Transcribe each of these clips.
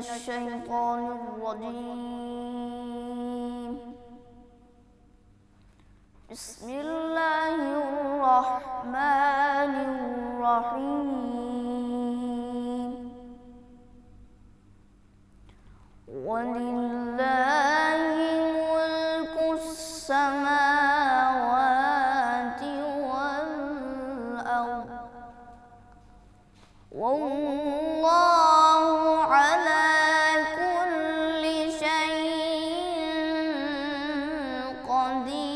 الشيطان الرجيم. بسم الله الرحمن الرحيم. ولله ملك السماوات والأرض والله على كل شيء قدير.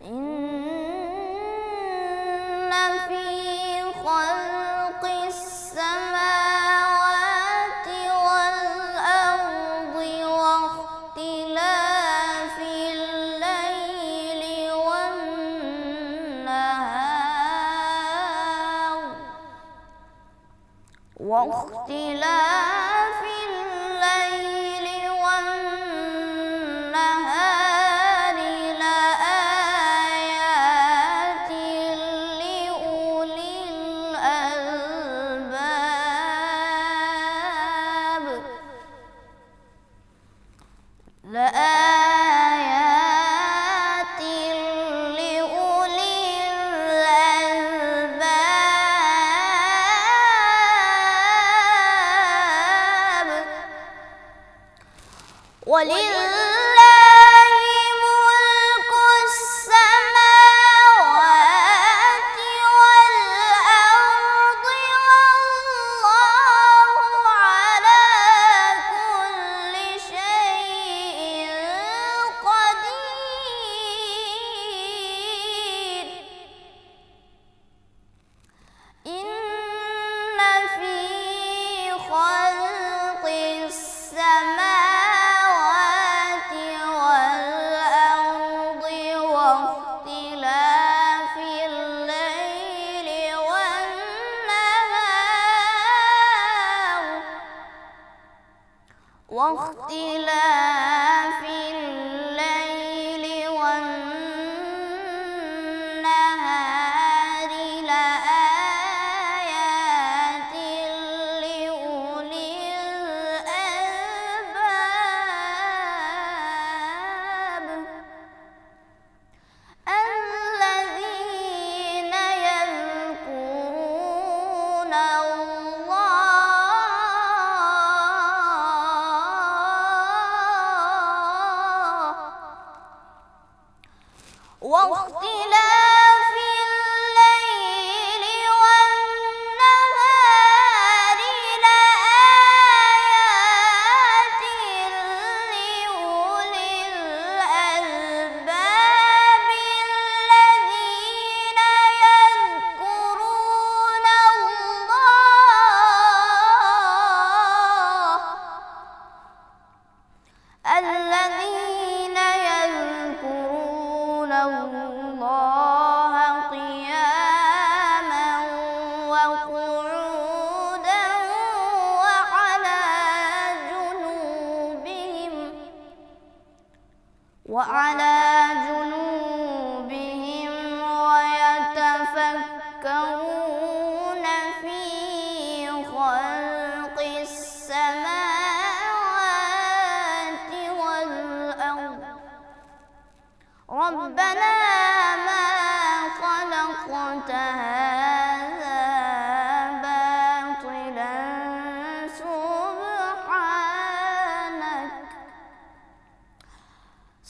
إن في خلق السماوات والأرض واختلاف الليل والنهار لآيات لأولي الألباب. لآيات لأولي الألباب. ولله ملك السماوات والأرض والله على كل شيء قدير. إن في خلق السماوات والأرض واختلاف الليل والنهار لآيات لأولي الألباب. الذين يذكرون الله واختلاف الليل والنهار لآيات لأولي الألباب. الذين يذكرون الله قياما وقعودا وعلى جنوبهم ويتفكرون في خلق السماوات والأرض. ربنا ما خلقت هذا باطلا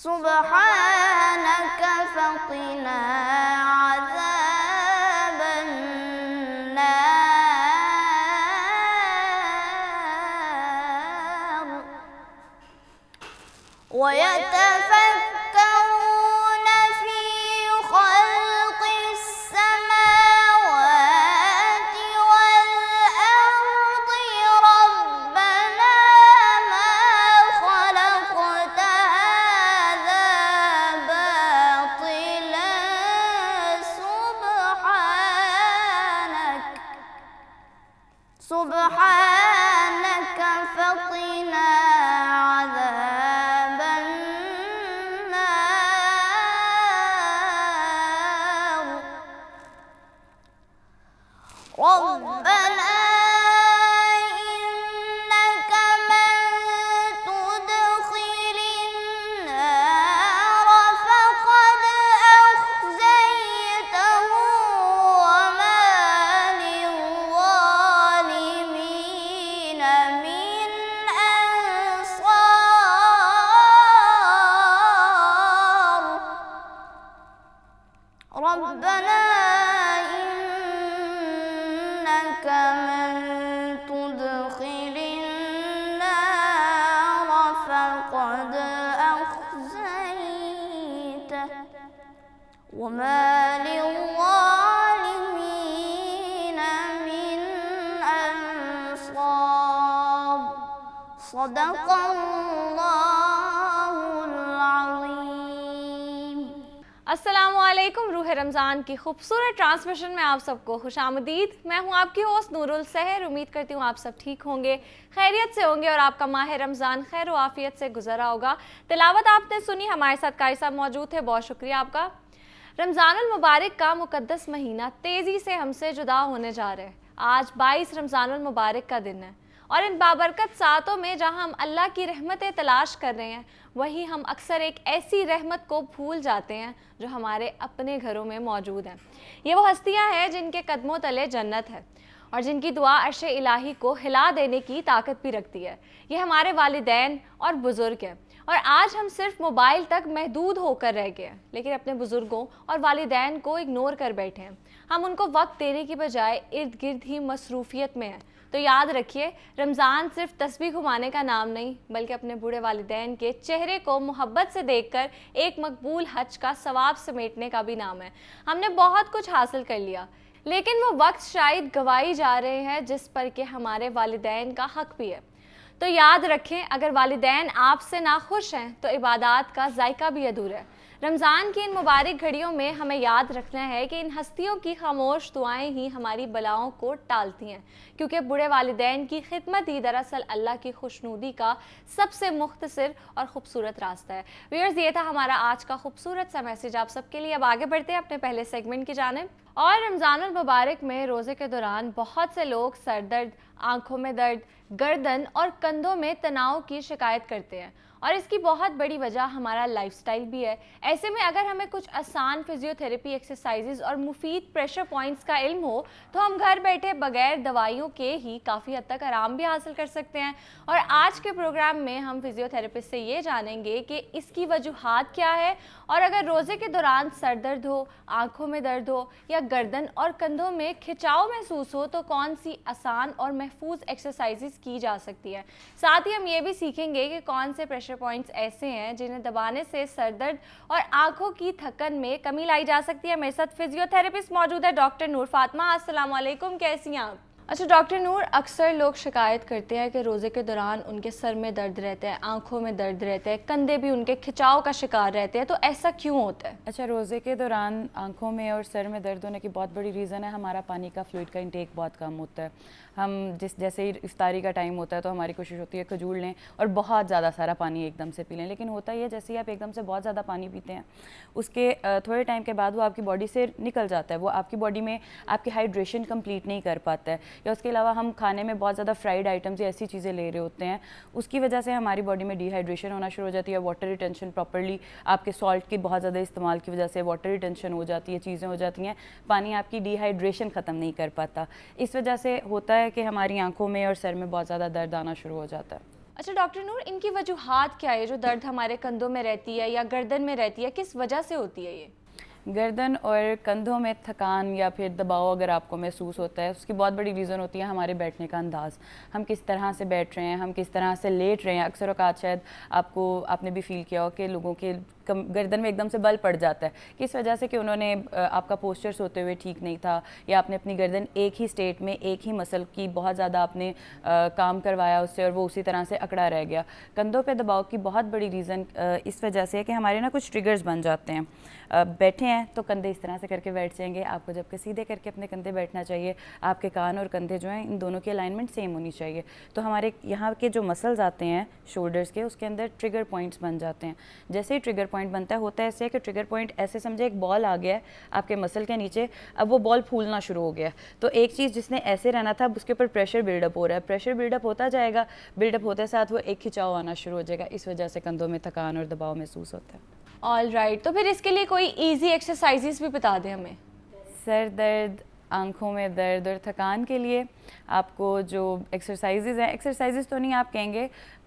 سبحانك فقنا عذاب النار. ويتفكرون في خلق السماوات والأرض ربنا ما خلقت هذا باطلا سبحانك فقنا عذاب النار. وما للظالمين من أنصار صدق اللہ العظیم۔ السلام علیکم، روح رمضان کی خوبصورت ٹرانسمیشن میں آپ سب کو خوش آمدید۔ میں ہوں آپ کی ہوسٹ نور السحر۔ امید کرتی ہوں آپ سب ٹھیک ہوں گے، خیریت سے ہوں گے اور آپ کا ماہ رمضان خیر و عافیت سے گزرا ہوگا۔ تلاوت آپ نے سنی، ہمارے ساتھ قاری صاحب موجود تھے، بہت شکریہ آپ کا۔ رمضان المبارک کا مقدس مہینہ تیزی سے ہم سے جدا ہونے جا رہا ہے۔ آج 22 رمضان المبارک کا دن ہے اور ان بابرکت ساعتوں میں جہاں ہم اللہ کی رحمتیں تلاش کر رہے ہیں، وہیں ہم اکثر ایک ایسی رحمت کو بھول جاتے ہیں جو ہمارے اپنے گھروں میں موجود ہیں۔ یہ وہ ہستیاں ہیں جن کے قدموں تلے جنت ہے اور جن کی دعا عرش الہی کو ہلا دینے کی طاقت بھی رکھتی ہے۔ یہ ہمارے والدین اور بزرگ ہیں، اور آج ہم صرف موبائل تک محدود ہو کر رہ گئے ہیں، لیکن اپنے بزرگوں اور والدین کو اگنور کر بیٹھے ہیں۔ ہم ان کو وقت دینے کی بجائے ارد گرد ہی مصروفیت میں ہیں۔ تو یاد رکھیے، رمضان صرف تسبیح گھمانے کا نام نہیں، بلکہ اپنے بوڑھے والدین کے چہرے کو محبت سے دیکھ کر ایک مقبول حج کا ثواب سمیٹنے کا بھی نام ہے۔ ہم نے بہت کچھ حاصل کر لیا، لیکن وہ وقت شاید گوائی جا رہے ہیں جس پر کہ ہمارے والدین کا حق بھی ہے۔ تو یاد رکھیں، اگر والدین آپ سے ناخوش ہیں تو عبادات کا ذائقہ بھی ادھورا ہے۔ رمضان کی ان مبارک گھڑیوں میں ہمیں یاد رکھنا ہے کہ ان ہستیوں کی خاموش دعائیں ہی ہماری بلاؤں کو ٹالتی ہیں، کیونکہ بوڑھے والدین کی خدمت ہی دراصل اللہ کی خوشنودی کا سب سے مختصر اور خوبصورت راستہ ہے۔ ویورز، یہ تھا ہمارا آج کا خوبصورت سا میسج آپ سب کے لیے۔ اب آگے بڑھتے ہیں اپنے پہلے سیگمنٹ کی جانب۔ اور رمضان المبارک میں روزے کے دوران بہت سے لوگ سر درد، آنکھوں میں درد، گردن اور کندھوں میں تناؤ کی شکایت کرتے ہیں، اور اس کی بہت بڑی وجہ ہمارا لائف سٹائل بھی ہے۔ ایسے میں اگر ہمیں کچھ آسان فزیوتھیراپی ایکسرسائزز اور مفید پریشر پوائنٹس کا علم ہو تو ہم گھر بیٹھے بغیر دوائیوں کے ہی کافی حد تک آرام بھی حاصل کر سکتے ہیں۔ اور آج کے پروگرام میں ہم فزیوتھیراپسٹ سے یہ جانیں گے کہ اس کی وجوہات کیا ہے، اور اگر روزے کے دوران سر درد ہو، آنکھوں میں درد ہو یا گردن اور کندھوں میں کھچاؤ محسوس ہو تو کون سی آسان اور محفوظ ایکسرسائزز کی جا سکتی ہے۔ ساتھ ہی ہم یہ بھی سیکھیں گے کہ کون سے پریشر پوائنٹس ایسے ہیں جنہیں دبانے سے سر درد اور آنکھوں کی تھکن میں کمی لائی جا سکتی ہے۔ میرے ساتھ فزیوتھیراپسٹ موجود ہے ڈاکٹر نور فاطمہ۔ السلام علیکم، کیسی ہیں آپ؟ اچھا ڈاکٹر نور، اکثر لوگ شکایت کرتے ہیں کہ روزے کے دوران ان کے سر میں درد رہتا ہے، آنکھوں میں درد رہتا ہے، کندھے بھی ان کے کھچاؤ کا شکار رہتے ہیں، تو ایسا کیوں ہوتا ہے؟ اچھا، روزے کے دوران آنکھوں میں اور سر میں درد ہونے کی بہت بڑی ریزن ہے ہمارا پانی کا فلوئڈ کا انٹیک بہت کم ہوتا ہے۔ ہم جیسے ہی افطاری کا ٹائم ہوتا ہے تو ہماری کوشش ہوتی ہے کھجور لیں اور بہت زیادہ سارا پانی ایک دم سے پی لیں، لیکن ہوتا یہ جیسے ہی آپ ایک دم سے بہت زیادہ پانی پیتے ہیں، اس کے تھوڑے ٹائم کے بعد وہ آپ کی باڈی سے نکل جاتا ہے، وہ آپ کی باڈی میں آپ کی ہائیڈریشن کمپلیٹ نہیں کر پاتا ہے، یا اس کے علاوہ ہم کھانے میں بہت زیادہ فرائیڈ آئٹمز یا ایسی چیزیں لے رہے ہوتے ہیں، اس کی وجہ سے ہماری باڈی میں ڈی ہائیڈریشن ہونا شروع ہو جاتی ہے، واٹر ریٹینشن پراپرلی آپ کے سالٹ کی بہت زیادہ استعمال کی وجہ سے واٹر ریٹینشن ہو جاتی ہے، چیزیں ہو جاتی ہیں، پانی آپ کی ڈی ہائیڈریشن ختم نہیں کر پاتا، اس وجہ سے ہوتا ہے کہ ہماری آنکھوں میں اور سر میں بہت زیادہ درد آنا شروع ہو جاتا ہے۔ اچھا ڈاکٹر نور، ان کی وجوہات کیا ہے جو درد ہمارے کندھوں میں رہتی ہے یا گردن میں رہتی ہے، کس وجہ سے ہوتی ہے یہ؟ گردن اور کندھوں میں تھکان یا پھر دباؤ اگر آپ کو محسوس ہوتا ہے، اس کی بہت بڑی ریزن ہوتی ہے ہمارے بیٹھنے کا انداز، ہم کس طرح سے بیٹھ رہے ہیں، ہم کس طرح سے لیٹ رہے ہیں۔ اکثر اوقات شاید آپ نے بھی فیل کیا ہو کہ لوگوں کے گردن میں ایک دم سے بل پڑ جاتا ہے، کس وجہ سے کہ انہوں نے آپ کا پوسچر سوتے ہوئے ٹھیک نہیں تھا، یا آپ نے اپنی گردن ایک ہی سٹیٹ میں ایک ہی مسل کی بہت زیادہ آپ نے کام کروایا اس سے اور وہ اسی طرح سے اکڑا رہ گیا۔ کندھوں پہ دباؤ کی بہت بڑی ریزن اس وجہ سے ہے کہ ہمارے نا کچھ ٹریگرز بن جاتے ہیں۔ بیٹھے ہیں تو کندھے اس طرح سے کر کے بیٹھ جائیں گے، آپ کو جب کہ سیدھے کر کے اپنے کندھے بیٹھنا چاہیے، آپ کے کان اور کندھے جو ہیں ان دونوں کی الائنمنٹ سیم ہونی چاہیے۔ تو ہمارے یہاں کے جو مسلز آتے ہیں شولڈرز کے، اس کے اندر ٹریگر پوائنٹس بن جاتے ہیں۔ جیسے ہی ٹریگر پوائنٹ بنتا ہے، ہوتا ہے ایسے کہ ٹریگر پوائنٹ ایسے سمجھے ایک بال آ گیا ہے آپ کے مسل کے نیچے، اب وہ بال پھولنا شروع ہو گیا ہے، تو ایک چیز جس نے ایسے رہنا تھا اس کے اوپر پریشر بلڈ اپ ہو رہا ہے، پریشر بلڈ اپ ہوتا جائے گا، بلڈ اپ ہوتے ساتھ وہ ایک کھچاؤ آنا شروع ہو جائے گا، اس وجہ سے کندھوں میں تھکان اور دباؤ محسوس ہوتا ہے۔ آل رائٹ، تو پھر اس کے لیے کوئی ایزی ایکسرسائزز بھی بتا دیں ہمیں۔ سر درد، آنکھوں میں درد اور تھکان کے لیے آپ کو جو ایکسرسائزز ہیں، ایکسرسائزز تو نہیں آپ کہیں گے،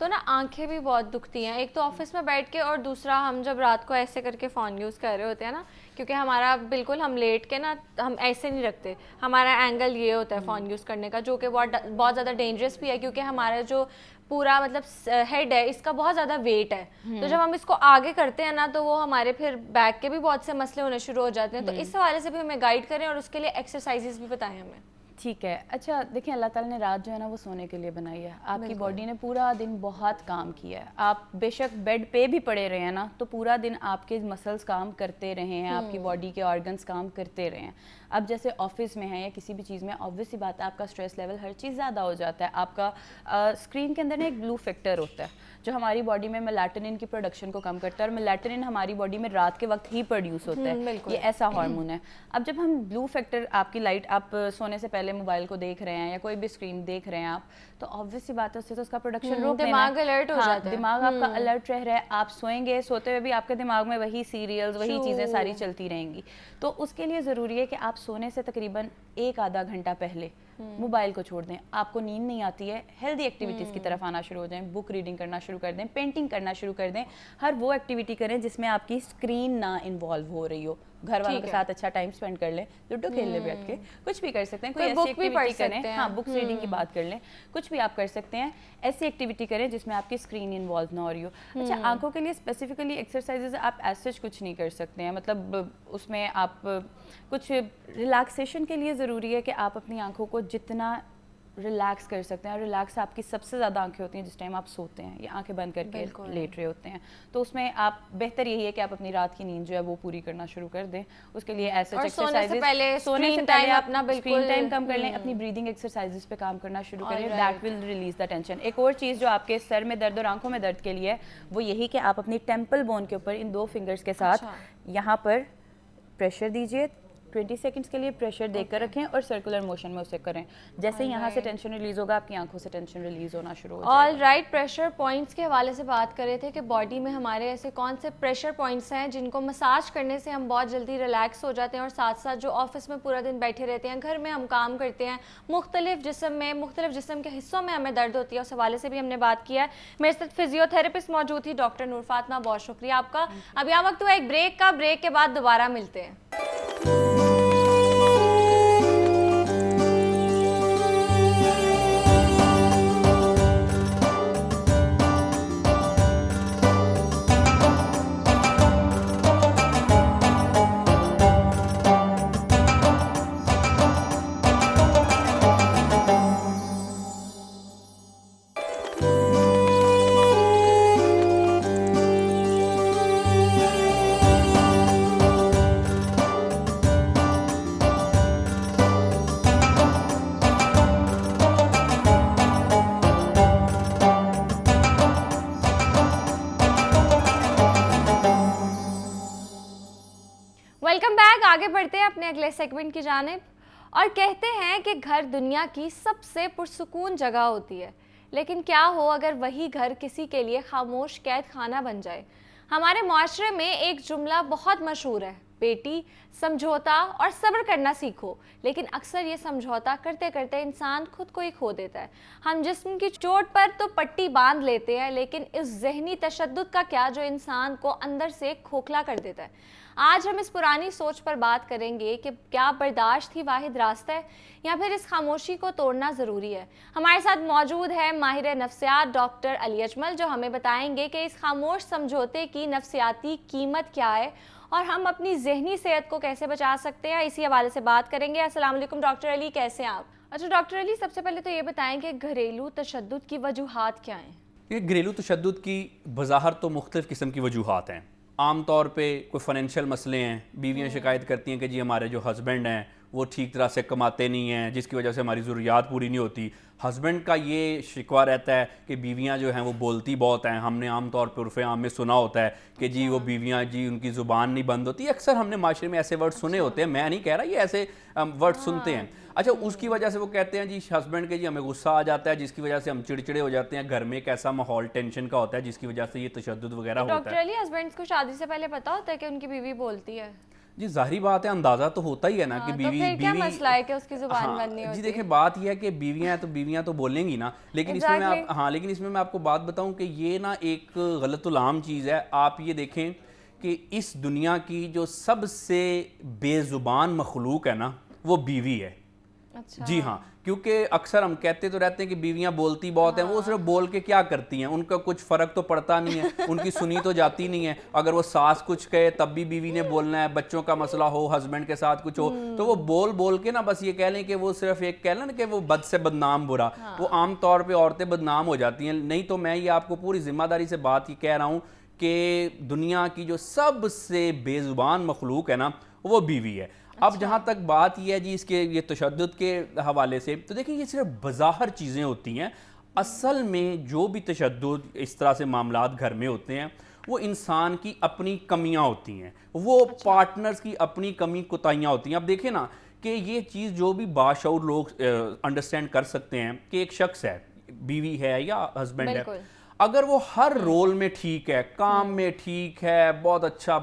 تو نا آنکھیں بھی بہت دکھتی ہیں, ایک تو آفس میں بیٹھ کے, اور دوسرا ہم جب رات کو ایسے کر کے فون یوز کر رہے ہوتے ہیں نا, کیونکہ ہمارا بالکل ہم لیٹ کے نا ہم ایسے نہیں رکھتے, ہمارا اینگل یہ ہوتا ہے فون یوز کرنے کا, جو کہ بہت زیادہ ڈینجرس بھی ہے, کیونکہ ہمارا جو پورا مطلب ہیڈ ہے اس کا بہت زیادہ ویٹ ہے, تو جب ہم اس کو آگے کرتے ہیں نا تو وہ ہمارے پھر بیک کے بھی بہت سے مسئلے ہونے شروع ہو جاتے ہیں. تو اس حوالے سے بھی ہمیں گائیڈ کریں اور اس کے لیے ایکسرسائزز بھی بتائیں ہمیں. ٹھیک ہے. اچھا دیکھیں, اللہ تعالیٰ نے رات جو ہے نا وہ سونے کے لیے بنائی ہے. آپ کی باڈی نے پورا دن بہت کام کیا ہے, آپ بے شک بیڈ پہ بھی پڑے رہے ہیں نا تو پورا دن آپ کے مسلس کام کرتے رہے ہیں, آپ کی باڈی کے آرگنس کام کرتے رہے ہیں. اب جیسے آفس میں ہیں یا کسی بھی چیز میں, آبویس سی بات ہے آپ کا اسٹریس لیول ہر چیز زیادہ ہو جاتا ہے. آپ کا اسکرین کے اندر نا ایک بلو فیکٹر ہوتا ہے جو ہماری باڈی میں میلاٹونن کی پروڈکشن کو کم کرتا ہے, اور میلاٹونن ہماری باڈی میں رات کے وقت ہی پروڈیوس ہوتا ہے. یہ ایسا ہارمون ہے. اب جب ہم بلو فیکٹر, آپ کی لائٹ, آپ سونے سے پہلے موبائل کو دیکھ رہے ہیں یا کوئی بھی اسکرین دیکھ رہے ہیں آپ, تو آبویس سی بات ہے اس سے تو اس کا پروڈکشن روک دینا. دماغ الرٹ ہو جاتا ہے, دماغ آپ کا الرٹ رہ رہا ہے. آپ سوئیں گے, سوتے ہوئے بھی آپ کے دماغ میں وہی سیریلز, وہی چیزیں ساری چلتی رہیں گی. تو اس کے لیے ضروری ہے کہ آپ سونے سے تقریباً 1-آدھا گھنٹہ پہلے موبائل کو چھوڑ دیں. آپ کو نیند نہیں آتی ہے, ہیلدی ایکٹیویٹیز کی طرف آنا شروع ہو جائیں. بک ریڈنگ کرنا شروع کر دیں, پینٹنگ کرنا شروع کر دیں. ہر وہ ایکٹیویٹی کریں جس میں آپ کی اسکرین نہ انوالو ہو رہی ہو. گھر والوں کے ساتھ اچھا ٹائم اسپینڈ کر لیں, لوڈو کھیل لیں بیٹھ کے, کچھ بھی کر سکتے ہیں. کوئی ایسی ایکٹیویٹی کریں, ہاں بکس ریڈنگ کی بات کر لیں, کچھ بھی آپ کر سکتے ہیں. ایسی ایکٹیویٹی کریں جس میں آپ کی اسکرین انوالو نہ ہو رہی ہو. اچھا, آنکھوں کے لیے اسپیسیفکلی ایکسرسائزز آپ ایز سچ کچھ نہیں کر سکتے ہیں, مطلب اس میں آپ کچھ ریلیکسیشن کے لیے ضروری ہے کہ آپ اپنی آنکھوں کو جتنا ریلیکس کر سکتے ہیں. اور ریلیکس آپ کی سب سے زیادہ آنکھیں ہوتی ہیں جس ٹائم آپ سوتے ہیں یا آنکھیں بند کر کے لیٹ رہے ہوتے ہیں. تو اس میں آپ بہتر یہی ہے کہ آپ اپنی رات کی نیند جو ہے وہ پوری کرنا شروع کر دیں. اس کے لیے ایسے ایکسرسائزز, سونے سے پہلے اپنا اسکرین ٹائم کم کر لیں, اپنی بریدنگ ایکسرسائزز پہ کام کرنا شروع کریں. That will release the tension. ایک اور چیز جو آپ کے سر میں درد اور آنکھوں میں درد کے لیے وہ یہی کہ آپ اپنی ٹیمپل بون کے اوپر ان 2 فنگرز کے ساتھ یہاں پر پریشر دیجیے. 20 سیکنڈز کے لیے پریشر دے کر رکھیں اور سرکولر موشن میں اسے کریں. جیسے یہاں سے ٹینشن ریلیز ہوگا, آپ کی آنکھوں سے ٹینشن ریلیز ہونا شروع ہو جائے گا. آل رائٹ, پریشر پوائنٹس کے حوالے سے بات کر رہے تھے کہ باڈی میں ہمارے ایسے کون سے پریشر پوائنٹس ہیں جن کو مساج کرنے سے ہم بہت جلدی ریلیکس ہو جاتے ہیں, اور ساتھ ساتھ جو آفس میں پورا دن بیٹھے رہتے ہیں, گھر میں ہم کام کرتے ہیں, مختلف جسم کے حصوں میں ہمیں درد ہوتی ہے, اس حوالے سے بھی ہم نے بات کیا ہے. میرے ساتھ فزیو تھراپسٹ موجود تھی ڈاکٹر نور فاطمہ, بہت شکریہ آپ کا. اب یہاں وقت ہوا ایک بریک کا, بریک کے بعد دوبارہ ملتے ہیں. Welcome back. آگے بڑھتے ہیں اپنے اگلے سیگمنٹ کی جانب, اور کہتے ہیں کہ گھر دنیا کی سب سے پرسکون جگہ ہوتی ہے, لیکن کیا ہو اگر وہی گھر کسی کے لیے خاموش قید خانہ بن جائے. ہمارے معاشرے میں ایک جملہ بہت مشہور ہے, بیٹی سمجھوتا اور صبر کرنا سیکھو, لیکن اکثر یہ سمجھوتا کرتے کرتے انسان خود کو ہی کھو دیتا ہے. ہم جسم کی چوٹ پر تو پٹی باندھ لیتے ہیں, لیکن اس ذہنی تشدد کا کیا جو انسان کو اندر سے کھوکھلا کر دیتا ہے. آج ہم اس پرانی سوچ پر بات کریں گے کہ کیا برداشت ہی واحد راستہ ہے یا پھر اس خاموشی کو توڑنا ضروری ہے. ہمارے ساتھ موجود ہے ماہر نفسیات ڈاکٹر علی اجمل, جو ہمیں بتائیں گے کہ اس خاموش سمجھوتے کی نفسیاتی قیمت کیا ہے اور ہم اپنی ذہنی صحت کو کیسے بچا سکتے ہیں. اسی حوالے سے بات کریں گے. السلام علیکم ڈاکٹر علی, کیسے ہیں آپ؟ اچھا ڈاکٹر علی, سب سے پہلے تو یہ بتائیں کہ گھریلو تشدد کی وجوہات کیا ہیں؟ یہ گھریلو تشدد کی بظاہر تو مختلف قسم کی وجوہات ہیں. عام طور پہ کوئی فائنینشیل مسئلے ہیں, بیویاں شکایت کرتی ہیں کہ جی ہمارے جو ہسبینڈ ہیں وہ ٹھیک طرح سے کماتے نہیں ہیں, جس کی وجہ سے ہماری ضروریات پوری نہیں ہوتی. ہسبینڈ کا یہ شکوہ رہتا ہے کہ بیویاں جو ہیں وہ بولتی بہت ہیں. ہم نے عام طور پہ عرف عام میں سنا ہوتا ہے کہ جی وہ بیویاں جی ان کی زبان نہیں بند ہوتی. اکثر ہم نے معاشرے میں ایسے ورڈ سنے ہوتے ہیں, میں نہیں کہہ رہا, یہ ایسے ورڈ سنتے ہیں. اچھا, اس کی وجہ سے وہ کہتے ہیں جی ہسبینڈ کے جی ہمیں غصہ آ جاتا ہے, جس کی وجہ سے ہم چڑچڑے ہو جاتے ہیں. گھر میں ایک ایسا ماحول ٹینشن کا ہوتا ہے جس کی وجہ سے یہ تشدد وغیرہ ہوتا ہے. ڈاکٹر علی, ہسبینڈز کو شادی سے پہلے پتا ہوتا ہے کہ ان کی بیوی بولتی ہے؟ جی ظاہری بات ہے، اندازہ تو ہوتا ہی ہے نا کہ تو بیوی پھر کیا مسئلہ ہے کہ اس کی زبان بننی جی ہوتی دیکھیں بات یہ ہے کہ بیویاں ہیں تو بیویاں تو بولیں گی نا، لیکن اس میں لیکن اس میں آپ کو بات بتاؤں کہ یہ نا ایک غلط العام چیز ہے. آپ یہ دیکھیں کہ اس دنیا کی جو سب سے بے زبان مخلوق ہے نا وہ بیوی ہے. جی ہاں، کیونکہ اکثر ہم کہتے تو رہتے ہیں کہ بیویاں بولتی بہت ہیں، وہ صرف بول کے کیا کرتی ہیں، ان کا کچھ فرق تو پڑتا نہیں ہے، ان کی سنی تو جاتی نہیں ہے. اگر وہ ساس کچھ کہے تب بھی بیوی نے بولنا ہے، بچوں کا مسئلہ ہو، ہسبینڈ کے ساتھ کچھ ہو تو وہ بول کے نا بس یہ کہہ لیں کہ وہ صرف ایک کہہ لیں نا کہ وہ بد سے بدنام برا. وہ عام طور پہ عورتیں بدنام ہو جاتی ہیں. نہیں تو میں یہ آپ کو پوری ذمہ داری سے بات یہ کہہ رہا ہوں کہ دنیا کی جو سب سے بے زبان مخلوق ہے نا وہ بیوی ہے. اب جہاں تک بات یہ ہے جی اس کے یہ تشدد کے حوالے سے، تو دیکھیں یہ صرف بظاہر چیزیں ہوتی ہیں. اصل میں جو بھی تشدد اس طرح سے معاملات گھر میں ہوتے ہیں وہ انسان کی اپنی کمیاں ہوتی ہیں، وہ پارٹنرز کی اپنی کمی کوتاہیاں ہوتی ہیں. اب دیکھیں نا کہ یہ چیز جو بھی باشعور لوگ انڈرسٹینڈ کر سکتے ہیں کہ ایک شخص ہے، بیوی ہے یا ہسبینڈ ہے، اگر وہ ہر رول میں ٹھیک ہے، کام میں ٹھیک ہے، بہت اچھا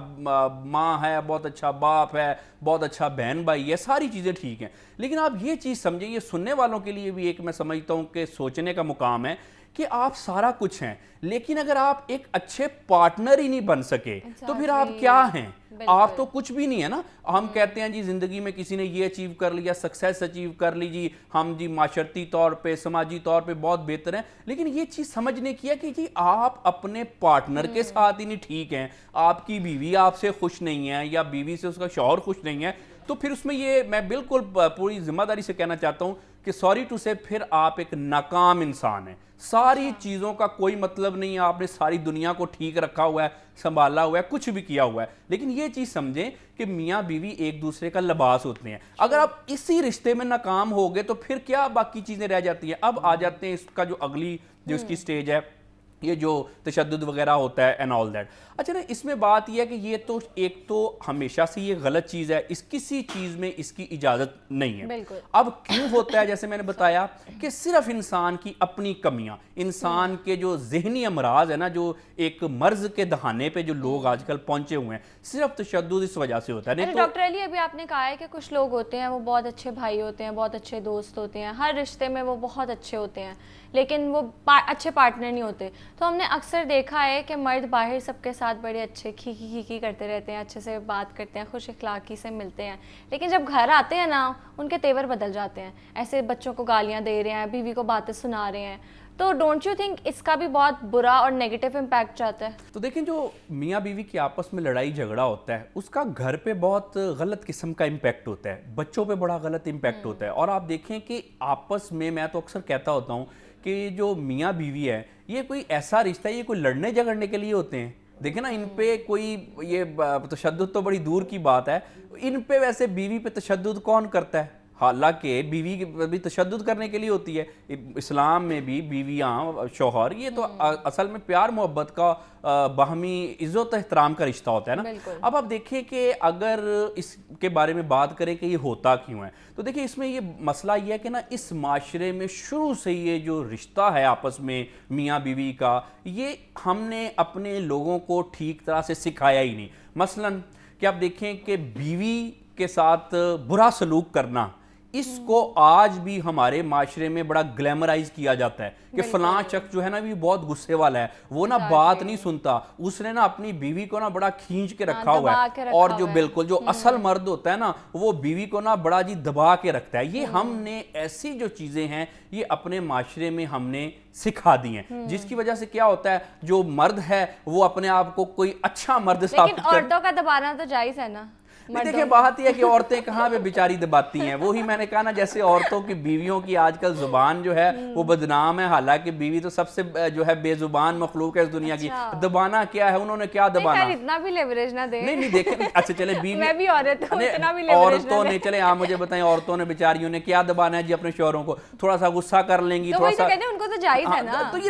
ماں ہے، بہت اچھا باپ ہے، بہت اچھا بہن بھائی ہے، ساری چیزیں ٹھیک ہیں، لیکن آپ یہ چیز سمجھیں، یہ سننے والوں کے لیے بھی ایک میں سمجھتا ہوں کہ سوچنے کا مقام ہے کہ آپ سارا کچھ ہیں لیکن اگر آپ ایک اچھے پارٹنر ہی نہیں بن سکے تو پھر آپ کیا ہیں؟ آپ تو کچھ بھی نہیں ہے نا. ہم کہتے ہیں جی زندگی میں کسی نے یہ اچیو کر لیا، سکسیس اچیو کر لی جی، ہم جی معاشرتی طور پہ سماجی طور پہ بہت بہتر ہیں، لیکن یہ چیز سمجھنے کی ہے کہ جی آپ اپنے پارٹنر کے ساتھ ہی نہیں ٹھیک ہیں، آپ کی بیوی آپ سے خوش نہیں ہے یا بیوی سے اس کا شوہر خوش نہیں ہے، تو پھر اس میں یہ میں بالکل پوری ذمہ داری سے کہنا چاہتا ہوں کہ سوری ٹو سے پھر آپ ایک ناکام انسان ہیں. ساری چیزوں کا کوئی مطلب نہیں ہے آپ نے ساری دنیا کو ٹھیک رکھا ہوا ہے، سنبھالا ہوا ہے، کچھ بھی کیا ہوا ہے، لیکن یہ چیز سمجھیں کہ میاں بیوی ایک دوسرے کا لباس ہوتے ہیں. اگر آپ اسی رشتے میں ناکام ہو گئے تو پھر کیا باقی چیزیں رہ جاتی ہیں. اب آ جاتے ہیں اس کا جو اگلی جو اس کی سٹیج ہے، یہ جو تشدد وغیرہ ہوتا ہے اینڈ آل دیٹ. اچھا نا اس میں بات یہ ہے کہ یہ تو ایک تو ہمیشہ سے یہ غلط چیز ہے، اس کسی چیز میں اس کی اجازت نہیں ہے. اب کیوں ہوتا ہے جیسے میں نے بتایا کہ صرف انسان کی اپنی کمیاں، انسان کے جو ذہنی امراض ہے نا، جو ایک مرض کے دہانے پہ جو لوگ آج کل پہنچے ہوئے ہیں، صرف تشدد اس وجہ سے ہوتا ہے. نہیں تو ڈاکٹر علی ابھی آپ نے کہا ہے کہ کچھ لوگ ہوتے ہیں وہ بہت اچھے بھائی ہوتے ہیں، بہت اچھے دوست ہوتے ہیں، ہر رشتے میں وہ بہت اچھے ہوتے ہیں لیکن وہ اچھے پارٹنر نہیں ہوتے. تو ہم نے اکثر دیکھا ہے کہ مرد باہر سب کے ساتھ بڑے اچھے کھی کرتے رہتے ہیں، اچھے سے بات کرتے ہیں، خوش اخلاقی سے ملتے ہیں، لیکن جب گھر آتے ہیں نا ان کے تیور بدل جاتے ہیں، ایسے بچوں کو گالیاں دے رہے ہیں، بیوی کو باتیں سنا رہے ہیں. تو ڈونٹ یو تھنک اس کا بھی بہت برا اور نیگیٹو امپیکٹ جاتا ہے؟ تو دیکھیں جو میاں بیوی کی آپس میں لڑائی جھگڑا ہوتا ہے اس کا گھر پہ بہت غلط قسم کا امپیکٹ ہوتا ہے، بچوں پہ بڑا غلط امپیکٹ ہوتا ہے. اور آپ دیکھیں کہ آپس میں تو اکثر کہتا ہوتا ہوں کہ جو میاں بیوی ہے یہ کوئی ایسا رشتہ ہے، یہ کوئی لڑنے جھگڑنے کے لیے ہوتے ہیں. دیکھیں نا ان پہ کوئی یہ تشدد تو بڑی دور کی بات ہے، ان پہ ویسے بیوی پہ تشدد کون کرتا ہے؟ حالانکہ بیوی بھی تشدد کرنے کے لیے ہوتی ہے. اسلام میں بھی بیویاں شوہر یہ تو اصل میں پیار محبت کا باہمی عزت احترام کا رشتہ ہوتا ہے نا. اب آپ دیکھیں کہ اگر اس کے بارے میں بات کریں کہ یہ ہوتا کیوں ہے، تو دیکھیں اس میں یہ مسئلہ یہ ہے کہ نا اس معاشرے میں شروع سے یہ جو رشتہ ہے آپس میں میاں بیوی کا، یہ ہم نے اپنے لوگوں کو ٹھیک طرح سے سکھایا ہی نہیں. مثلاً کہ آپ دیکھیں کہ بیوی کے ساتھ برا سلوک کرنا، اس کو آج بھی ہمارے معاشرے میں بڑا گلیمرائز کیا جاتا ہے کہ فلاں شخص جو ہے نا بھی بہت غصے والا ہے، وہ نا بات نہیں سنتا، اس نے نا اپنی بیوی کو نا بڑا کھینچ کے رکھا ہوا ہے. اور جو بالکل جو اصل مرد ہوتا ہے نا وہ بیوی کو نا بڑا جی دبا کے رکھتا ہے. یہ ہم نے ایسی جو چیزیں ہیں یہ اپنے معاشرے میں ہم نے سکھا دی ہیں، جس کی وجہ سے کیا ہوتا ہے جو مرد ہے وہ اپنے آپ کو کوئی اچھا مرد ثابت لیکن عورتوں کا دبانا تو جائز ہے نا. دیکھیں بات یہ ہے کہ عورتیں کہاں پہ بیچاری دباتی ہیں. وہی میں نے کہا نا جیسے عورتوں کی بیویوں کی آج کل زبان جو ہے وہ بدنام ہے، حالانکہ بیوی تو سب سے جو ہے بے زبان مخلوق ہے اس دنیا کی. دبانا کیا ہے، انہوں نے کیا دبانا؟ اتنا بھی لیوریج نہ دیں. نہیں دیکھیں اچھا چلے بیوی میں بھی عورت ہوں، اتنا بھی لیوریج عورتوں نے چلے آپ مجھے بتائیں عورتوں نے بیچاریوں نے کیا دبانا ہے جی اپنے شوہروں کو؟ تھوڑا سا غصہ کر لیں گی، تھوڑا سا ان کو تو جائز ہے نا. تو یہ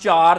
4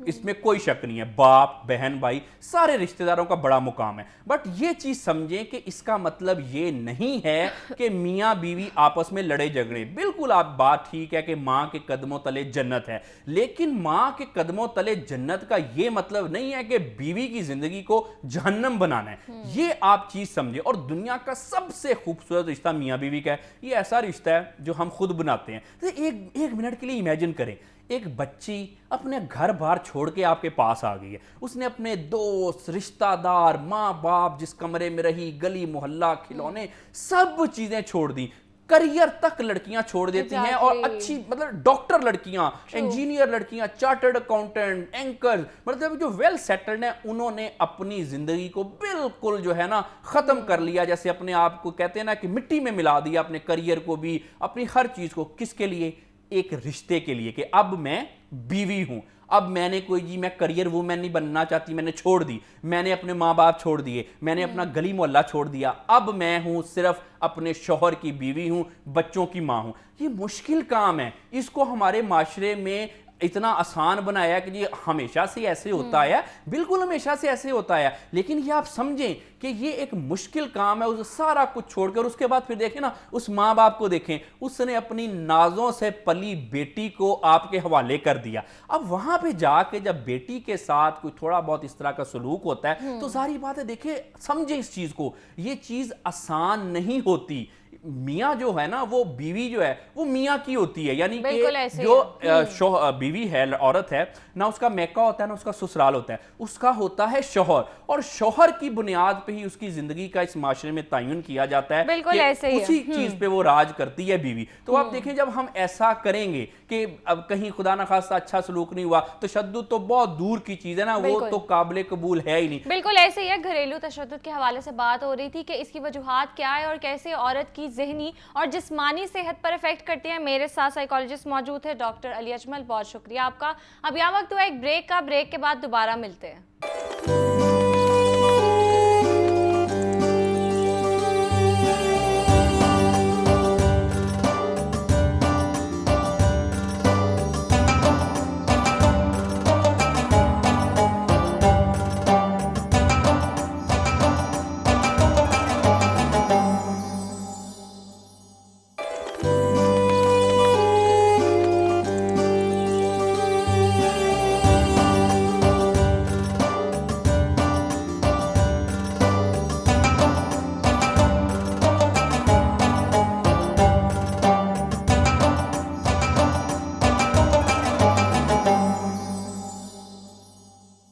اس میں کوئی شک نہیں ہے, باپ بہن بھائی سارے رشتہ داروں کا بڑا مقام ہے, بٹ یہ چیز سمجھیں کہ اس کا مطلب یہ نہیں ہے کہ میاں بیوی آپس میں لڑے جھگڑے. بالکل آپ بات ٹھیک ہے کہ ماں کے قدموں تلے جنت ہے, لیکن ماں کے قدموں تلے جنت کا یہ مطلب نہیں ہے کہ بیوی کی زندگی کو جہنم بنانا ہے. یہ آپ چیز سمجھیں. اور دنیا کا سب سے خوبصورت رشتہ میاں بیوی کا ہے, یہ ایسا رشتہ ہے جو ہم خود بناتے ہیں. ایک منٹ کے لیے امیجن کریں, ایک بچی اپنے گھر بار چھوڑ کے آپ کے پاس آ گئی ہے, اس نے اپنے دوست رشتہ دار ماں باپ جس کمرے میں رہی گلی محلہ کھلونے سب چیزیں چھوڑ دی, کریئر تک لڑکیاں چھوڑ دیتی ہیں, اور اچھی مطلب ڈاکٹر لڑکیاں, انجینئر لڑکیاں, چارٹرڈ اکاؤنٹنٹ, اینکر, مطلب جو ویل سیٹلڈ ہیں, انہوں نے اپنی زندگی کو بالکل جو ہے نا ختم کر لیا, جیسے اپنے آپ کو کہتے ہیں نا کہ مٹی میں ملا دیا, اپنے کریئر کو بھی اپنی ہر چیز کو. کس کے لیے؟ ایک رشتے کے لیے, کہ اب میں بیوی ہوں, اب میں نے کوئی جی میں کریئر وومن نہیں بننا چاہتی, میں نے چھوڑ دی, میں نے اپنے ماں باپ چھوڑ دیے, میں نے اپنا گلی محلہ چھوڑ دیا, اب میں ہوں صرف اپنے شوہر کی بیوی ہوں, بچوں کی ماں ہوں. یہ مشکل کام ہے, اس کو ہمارے معاشرے میں اتنا آسان بنایا کہ جی ہمیشہ سے ایسے ہوتا ہے. بالکل ہمیشہ سے ایسے ہوتا ہے, لیکن یہ آپ سمجھیں کہ یہ ایک مشکل کام ہے. اس سارا کچھ چھوڑ کر اس کے بعد پھر دیکھیں نا اس ماں باپ کو دیکھیں, اس نے اپنی نازوں سے پلی بیٹی کو آپ کے حوالے کر دیا. اب وہاں پہ جا کے جب بیٹی کے ساتھ کوئی تھوڑا بہت اس طرح کا سلوک ہوتا ہے تو ظاہری بات ہے, دیکھیں سمجھیں اس چیز کو, یہ چیز آسان نہیں ہوتی. میاں جو ہے نا وہ بیوی جو ہے وہ میاں کی ہوتی ہے, یعنی کہ جو بیوی ہے عورت ہے نہ اس کا میکہ ہوتا ہے نہ اس کا سسرال ہوتا ہے, اس کا ہوتا ہے شوہر, اور شوہر کی بنیاد پہ ہی اس کی زندگی کا اس معاشرے میں تعین کیا جاتا ہے کہ اسی چیز پہ وہ راج کرتی ہے بیوی. تو آپ دیکھیں جب ہم ایسا کریں گے کہ اب کہیں خدا نخواستہ اچھا سلوک نہیں ہوا, تشدد تو بہت دور کی چیز ہے نا, وہ تو قابل قبول ہے ہی نہیں. بالکل ایسے ہی ہے. گھریلو تشدد کے حوالے سے بات ہو رہی تھی کہ اس کی وجوہات کیا ہے اور کیسے عورت کی ذہنی اور جسمانی صحت پر افیکٹ کرتی ہیں. میرے ساتھ سائیکالوجسٹ موجود ہے ڈاکٹر علی اجمل, بہت شکریہ آپ کا. اب یہاں وقت ہوا ایک بریک کا, بریک کے بعد دوبارہ ملتے ہیں.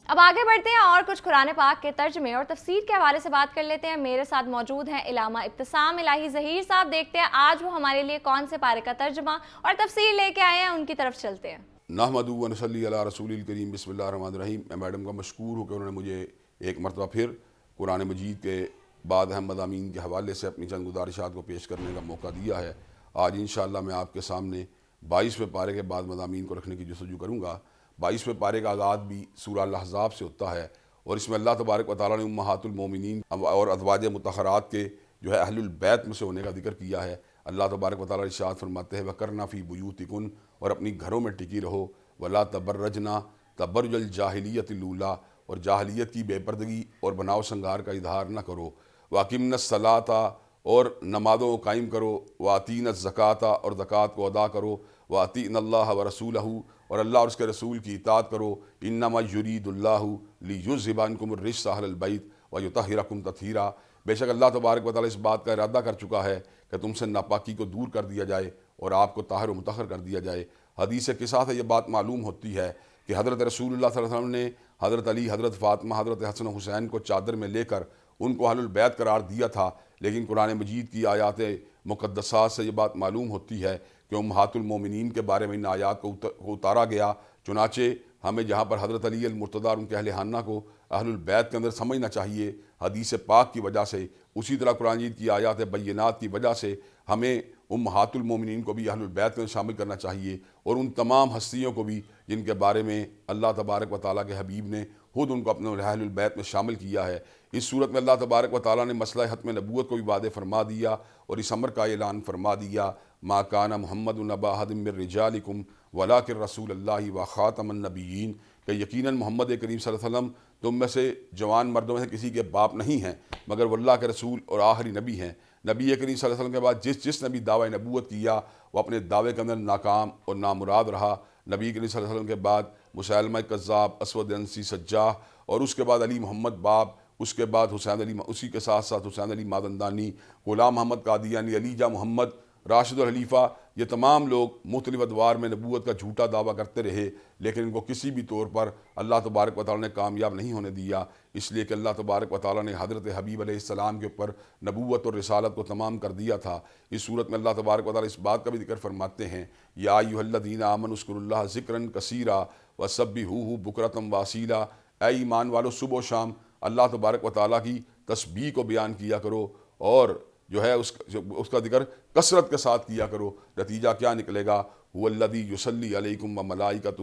اب آگے بڑھتے ہیں اور کچھ قرآن پاک کے ترجمے اور تفسیر کے حوالے سے بات کر لیتے ہیں. میرے ساتھ موجود ہیں علامہ ابتسام الہی ظہیر صاحب. دیکھتے ہیں آج وہ ہمارے لیے کون سے پارے کا ترجمہ اور تفسیر لے کے آئے ہیں, ان کی طرف چلتے ہیں. نحمدہ و نصلی علی رسول الکریم. بسم اللہ الرحمن الرحیم. میں میڈم کا مشکور ہوں کہ انہوں نے مجھے ایک مرتبہ پھر قرآن مجید کے بعد اہم مضامین کے حوالے سے اپنی چند گزارشات کو پیش کرنے کا موقع دیا ہے. آج انشاءاللہ میں آپ کے سامنے 22ویں پارے کے بعد مضامین کو رکھنے کی جستجو کروں گا. 22ویں پارے کا آغاز بھی سورہ الاحزاب سے ہوتا ہے, اور اس میں اللہ تبارک و تعالیٰ نے امہات المومنین اور ازواج مطہرات کے جو ہے اہل البیت میں سے ہونے کا ذکر کیا ہے. اللہ تبارک و تعالیٰ ارشاد فرماتے ہیں وَقَرْنَ فِي بُيُوتِكُنَّ, اور اپنی گھروں میں ٹکی رہو, وَلَا تَبَرَّجْنَا تَبَرُّجَ الْجَاهِلِيَّةِ الْأُولَىٰ, اور جاہلیت کی بے پردگی اور بناؤ سنگار کا اظہار نہ کرو. وَأَقِمْنَا الصَّلَاةَ, اور نمازوں کو قائم کرو. وَآتِينَا الزَّكَاةَ, اور زکوٰۃ کو ادا کرو. وَأَطِيعْنَا اللَّهَ وَرَسُولَهُ, اور اللہ اور اس کے رسول کی اطاعت کرو. انما یرید اللہ لیذھب عنکم الرجس اہل البیت ویطہرکم تطہیرا, بے شک اللہ تبارک و تعالیٰ اس بات کا ارادہ کر چکا ہے کہ تم سے ناپاکی کو دور کر دیا جائے اور آپ کو طاہر و مطہر کر دیا جائے. حدیث کے ساتھ یہ بات معلوم ہوتی ہے کہ حضرت رسول اللہ صلی اللہ علیہ وسلم نے حضرت علی, حضرت فاطمہ, حضرت حسن و حسین کو چادر میں لے کر ان کو اہل البیت قرار دیا تھا, لیکن قرآن مجید کی آیات مقدسات سے یہ بات معلوم ہوتی ہے کہ امہات المومنین کے بارے میں ان آیات کو اتارا گیا. چنانچہ ہمیں جہاں پر حضرت علی المرتضیٰ اور ان کے اہل خانہ کو اہل البیت کے اندر سمجھنا چاہیے حدیث پاک کی وجہ سے, اسی طرح قرآن مجید کی آیات بینات کی وجہ سے ہمیں امہات المومنین کو بھی اہل البیت میں شامل کرنا چاہیے, اور ان تمام ہستیوں کو بھی جن کے بارے میں اللہ تبارک و تعالیٰ کے حبیب نے خود ان کو اپنے اہل البیت میں شامل کیا ہے۔ اس صورت میں اللہ تبارک و تعالیٰ نے مسئلہ ختم نبوت کو بھی واضح فرما دیا اور اس امر کا اعلان فرما دیا، ما کان محمد ابا احد من رجالکم ولکن رسول اللہ و خاتم النبیین، کہ یقیناً محمد کریم صلی اللہ علیہ وسلم تم میں سے جوان مردوں میں سے کسی کے باپ نہیں ہیں مگر وہ اللہ کے رسول اور آخری نبی ہیں۔ نبی کریم صلی اللہ علیہ وسلم کے بعد جس نبی دعوی نبوت کیا وہ اپنے دعوے کے اندر ناکام اور نامراد رہا۔ نبی کریم صلی اللہ علیہ وسلم کے بعد مسیلمہ کذاب، اسود عنسی، سجاح، اور اس کے بعد علی محمد باب، اس کے بعد حسین علی، اسی کے ساتھ ساتھ حسین علی مادندانی، غلام محمد قادیانی، علی جاں محمد، راشد الخلیفہ، یہ تمام لوگ مختلف ادوار میں نبوت کا جھوٹا دعویٰ کرتے رہے، لیکن ان کو کسی بھی طور پر اللہ تبارک و تعالیٰ نے کامیاب نہیں ہونے دیا، اس لیے کہ اللہ تبارک و تعالیٰ نے حضرت حبیب علیہ السلام کے اوپر نبوت اور رسالت کو تمام کر دیا تھا۔ اس صورت میں اللہ تبارک و تعالیٰ اس بات کا بھی ذکر فرماتے ہیں، یا ایھا الذین آمنوا اذکروا اللہ ذکرا کثیرا وسبحوہ بکرۃ واصیلا، اے ایمان والو صبح و شام اللہ تبارک و تعالیٰ کی تسبیح کو بیان کیا کرو اور جو ہے اس کا ذکر کثرت کے ساتھ کیا کرو۔ نتیجہ کیا نکلے گا؟ هو الذی یصلی علیکم وملائکتہ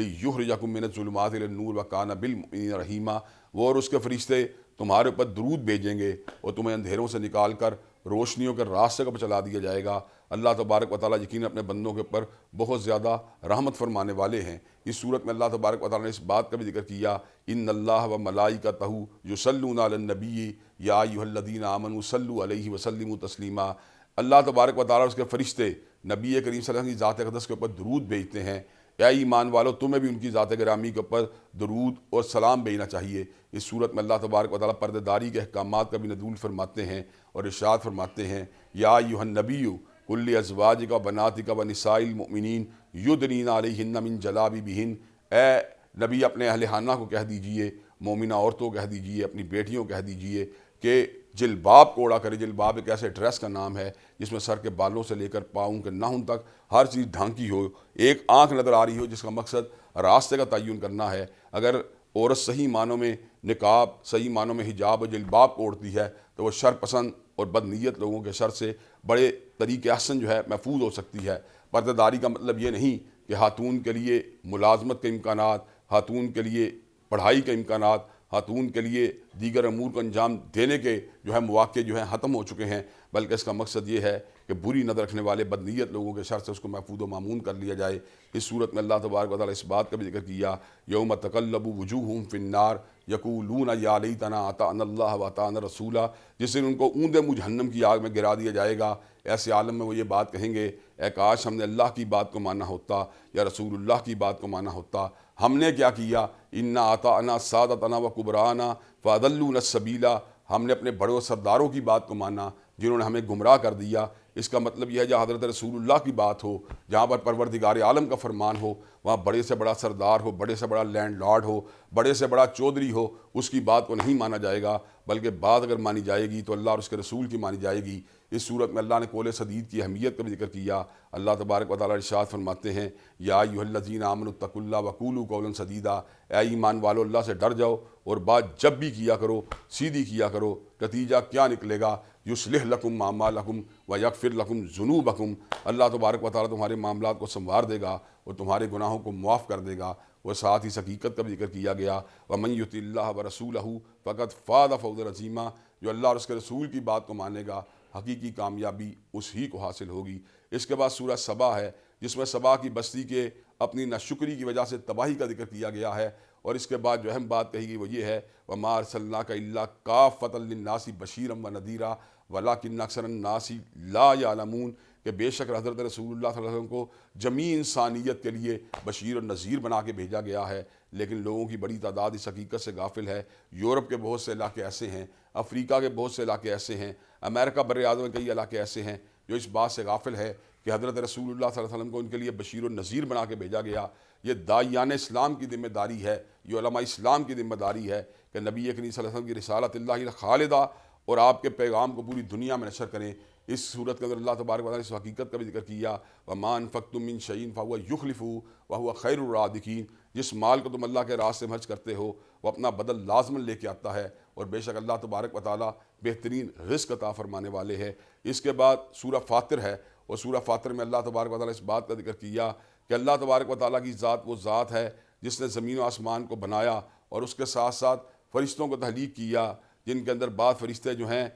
لیخرجکم من الظلمات الی النور وکان بالمؤمنین رحیما، وہ اور اس کے فرشتے تمہارے اوپر درود بھیجیں گے اور تمہیں اندھیروں سے نکال کر روشنیوں کے راستے پر چلا دیا جائے گا۔ اللہ تبارک و تعالیٰ یقیناً اپنے بندوں کے اوپر بہت زیادہ رحمت فرمانے والے ہیں۔ اس صورت میں اللہ تبارک و تعالیٰ نے اس بات کا بھی ذکر کیا، ان اللہ و ملائکتہ یصلون علی النبی یا ایھا الذین آمنوا صلوا علیہ وسلموا تسلیما، اللہ تبارک و تعالیٰ اور اس کے فرشتے نبی کریم صلی اللہ علیہ وسلم کی ذات اقدس کے اوپر درود بھیجتے ہیں۔ اے ایمان والو تمہیں بھی ان کی ذات گرامی کے اوپر درود اور سلام بھیجنا چاہیے۔ اس صورت میں اللہ تبارک و تعالیٰ پردہ داری کے احکامات کا بھی نزول فرماتے ہیں اور ارشاد فرماتے ہیں، یا ایھا النبی قل لازواجک و بناتک و نساء المؤمنین یدنین علیہن من جلابیبہن، اے نبی اپنے اہل خانہ کو کہہ دیجئے، مومنہ عورتوں کو کہہ دیجئے، اپنی بیٹیوں کو کہہ دیجئے کہ جلباب کو اوڑا کرے۔ جلباب ایک ایسے ڈریس کا نام ہے جس میں سر کے بالوں سے لے کر پاؤں کے ناخن تک ہر چیز ڈھانکی ہو، ایک آنکھ نظر آ رہی ہو، جس کا مقصد راستے کا تعین کرنا ہے۔ اگر عورت صحیح معنوں میں نقاب، صحیح معنوں میں حجاب اور جلباب کو اوڑھتی ہے تو وہ شر پسند اور بدنیت لوگوں کے شر سے بڑے طریقے احسن جو ہے محفوظ ہو سکتی ہے۔ پردہ داری کا مطلب یہ نہیں کہ خاتون کے لیے ملازمت کے امکانات، خاتون کے لیے پڑھائی کے امکانات، خاتون کے لیے دیگر امور کو انجام دینے کے جو ہے مواقع جو ہیں ختم ہو چکے ہیں، بلکہ اس کا مقصد یہ ہے کہ بری نظر رکھنے والے بدنیت لوگوں کے شر سے اس کو محفوظ و مامون کر لیا جائے۔ اس صورت میں اللہ تبارک و تعالیٰ اس بات کا بھی ذکر کیا، یوم تقلب وجوہہم فی النار یقولون یا لیتنا اطعنا اللہ واطعنا الرسول، جس دن ان کو اوندے منہ جہنم کی آگ میں گرا دیا جائے گا۔ ایسے عالم میں وہ یہ بات کہیں گے، اے کاش ہم نے اللہ کی بات کو مانا ہوتا یا رسول اللہ کی بات کو مانا ہوتا، ہم نے کیا کیا؟ انا اطعنا سادتنا وکبراءنا فاضلونا السبیل، ہم نے اپنے بڑوں سرداروں کی بات کو مانا جنہوں نے ہمیں گمراہ کر دیا۔ اس کا مطلب یہ ہے جہاں حضرت رسول اللہ کی بات ہو، جہاں پر پروردگار عالم کا فرمان ہو، وہاں بڑے سے بڑا سردار ہو، بڑے سے بڑا لینڈ لارڈ ہو، بڑے سے بڑا چودھری ہو، اس کی بات کو نہیں مانا جائے گا، بلکہ بات اگر مانی جائے گی تو اللہ اور اس کے رسول کی مانی جائے گی۔ اس صورت میں اللہ نے قول سدید کی اہمیت کا بھی ذکر کیا۔ اللہ تبارک و تعالیٰ ارشاد فرماتے ہیں، یا ایھا الذین آمنوا اتقوا اللہ وقولوا قولا سدیدا، اے ایمان والو اللہ سے ڈر جاؤ اور بات جب بھی کیا کرو سیدھی کیا کرو۔ نتیجہ کیا نکلے گا؟ یصلح لکم اعمالکم ویغفر لکم ذنوبکم، اللہ تبارک و تعالیٰ تمہارے معاملات کو سنوار دے گا اور تمہارے گناہوں کو معاف کر دے گا۔ وہ ساتھ ہی اس حقیقت کا بھی ذکر کیا گیا، ومن یطع اللہ ورسولہ فقد فاز فوزا عظیما، جو اللہ اور اس کے رسول کی بات کو مانے گا حقیقی کامیابی اس ہی کو حاصل ہوگی۔ اس کے بعد سورہ سبا ہے جس میں سبا کی بستی کے اپنی ناشکری کی وجہ سے تباہی کا ذکر کیا گیا ہے، اور اس کے بعد جو اہم بات کہی گئی وہ یہ ہے، وما ارسلناک الا کافۃ للناس بشیرا ونذیرا ولکن اکثر الناس لا یعلمون، کہ بے شک حضرت رسول اللہ صلی اللہ علیہ وسلم کو جمیع انسانیت کے لیے بشیر اور نذیر بنا کے بھیجا گیا ہے، لیکن لوگوں کی بڑی تعداد اس حقیقت سے غافل ہے۔ یورپ کے بہت سے علاقے ایسے ہیں، افریقہ کے بہت سے علاقے ایسے ہیں، امریکہ بر اعظم کے کئی علاقے ایسے ہیں جو اس بات سے غافل ہے کہ حضرت رسول اللہ صلی اللہ علیہ وسلم کو ان کے لیے بشیر و نذیر بنا کے بھیجا گیا۔ یہ داعیان اسلام کی ذمہ داری ہے، یہ علماء اسلام کی ذمہ داری ہے کہ نبی کریم صلی اللہ علیہ وسلم کی رسالت اللہ خالدہ اور آپ کے پیغام کو پوری دنیا میں نشر کریں۔ اس صورت کے اندر اللہ تبارک و تعالیٰ نے اس حقیقت کا بھی ذکر کیا، وَمَا أَنفَقْتُم مِّن شَيْءٍ فَهُوَ يُخْلِفُهُ وَهُوَ خَيْرُ الرَّازِقِينَ، جس مال کو تم اللہ کے راستے میں خرچ کرتے ہو وہ اپنا بدل لازماً لے کے آتا ہے، اور بے شک اللہ تبارک و تعالیٰ بہترین رزق عطا فرمانے والے ہے۔ اس کے بعد سورہ فاطر ہے، اور سورہ فاطر میں اللہ تبارک و تعالیٰ نے اس بات کا ذکر کیا کہ اللہ تبارک و تعالیٰ کی ذات وہ ذات ہے جس نے زمین و آسمان کو بنایا اور اس کے ساتھ ساتھ فرشتوں کو تخلیق کیا، جن کے اندر بعض فرشتے جو ہیں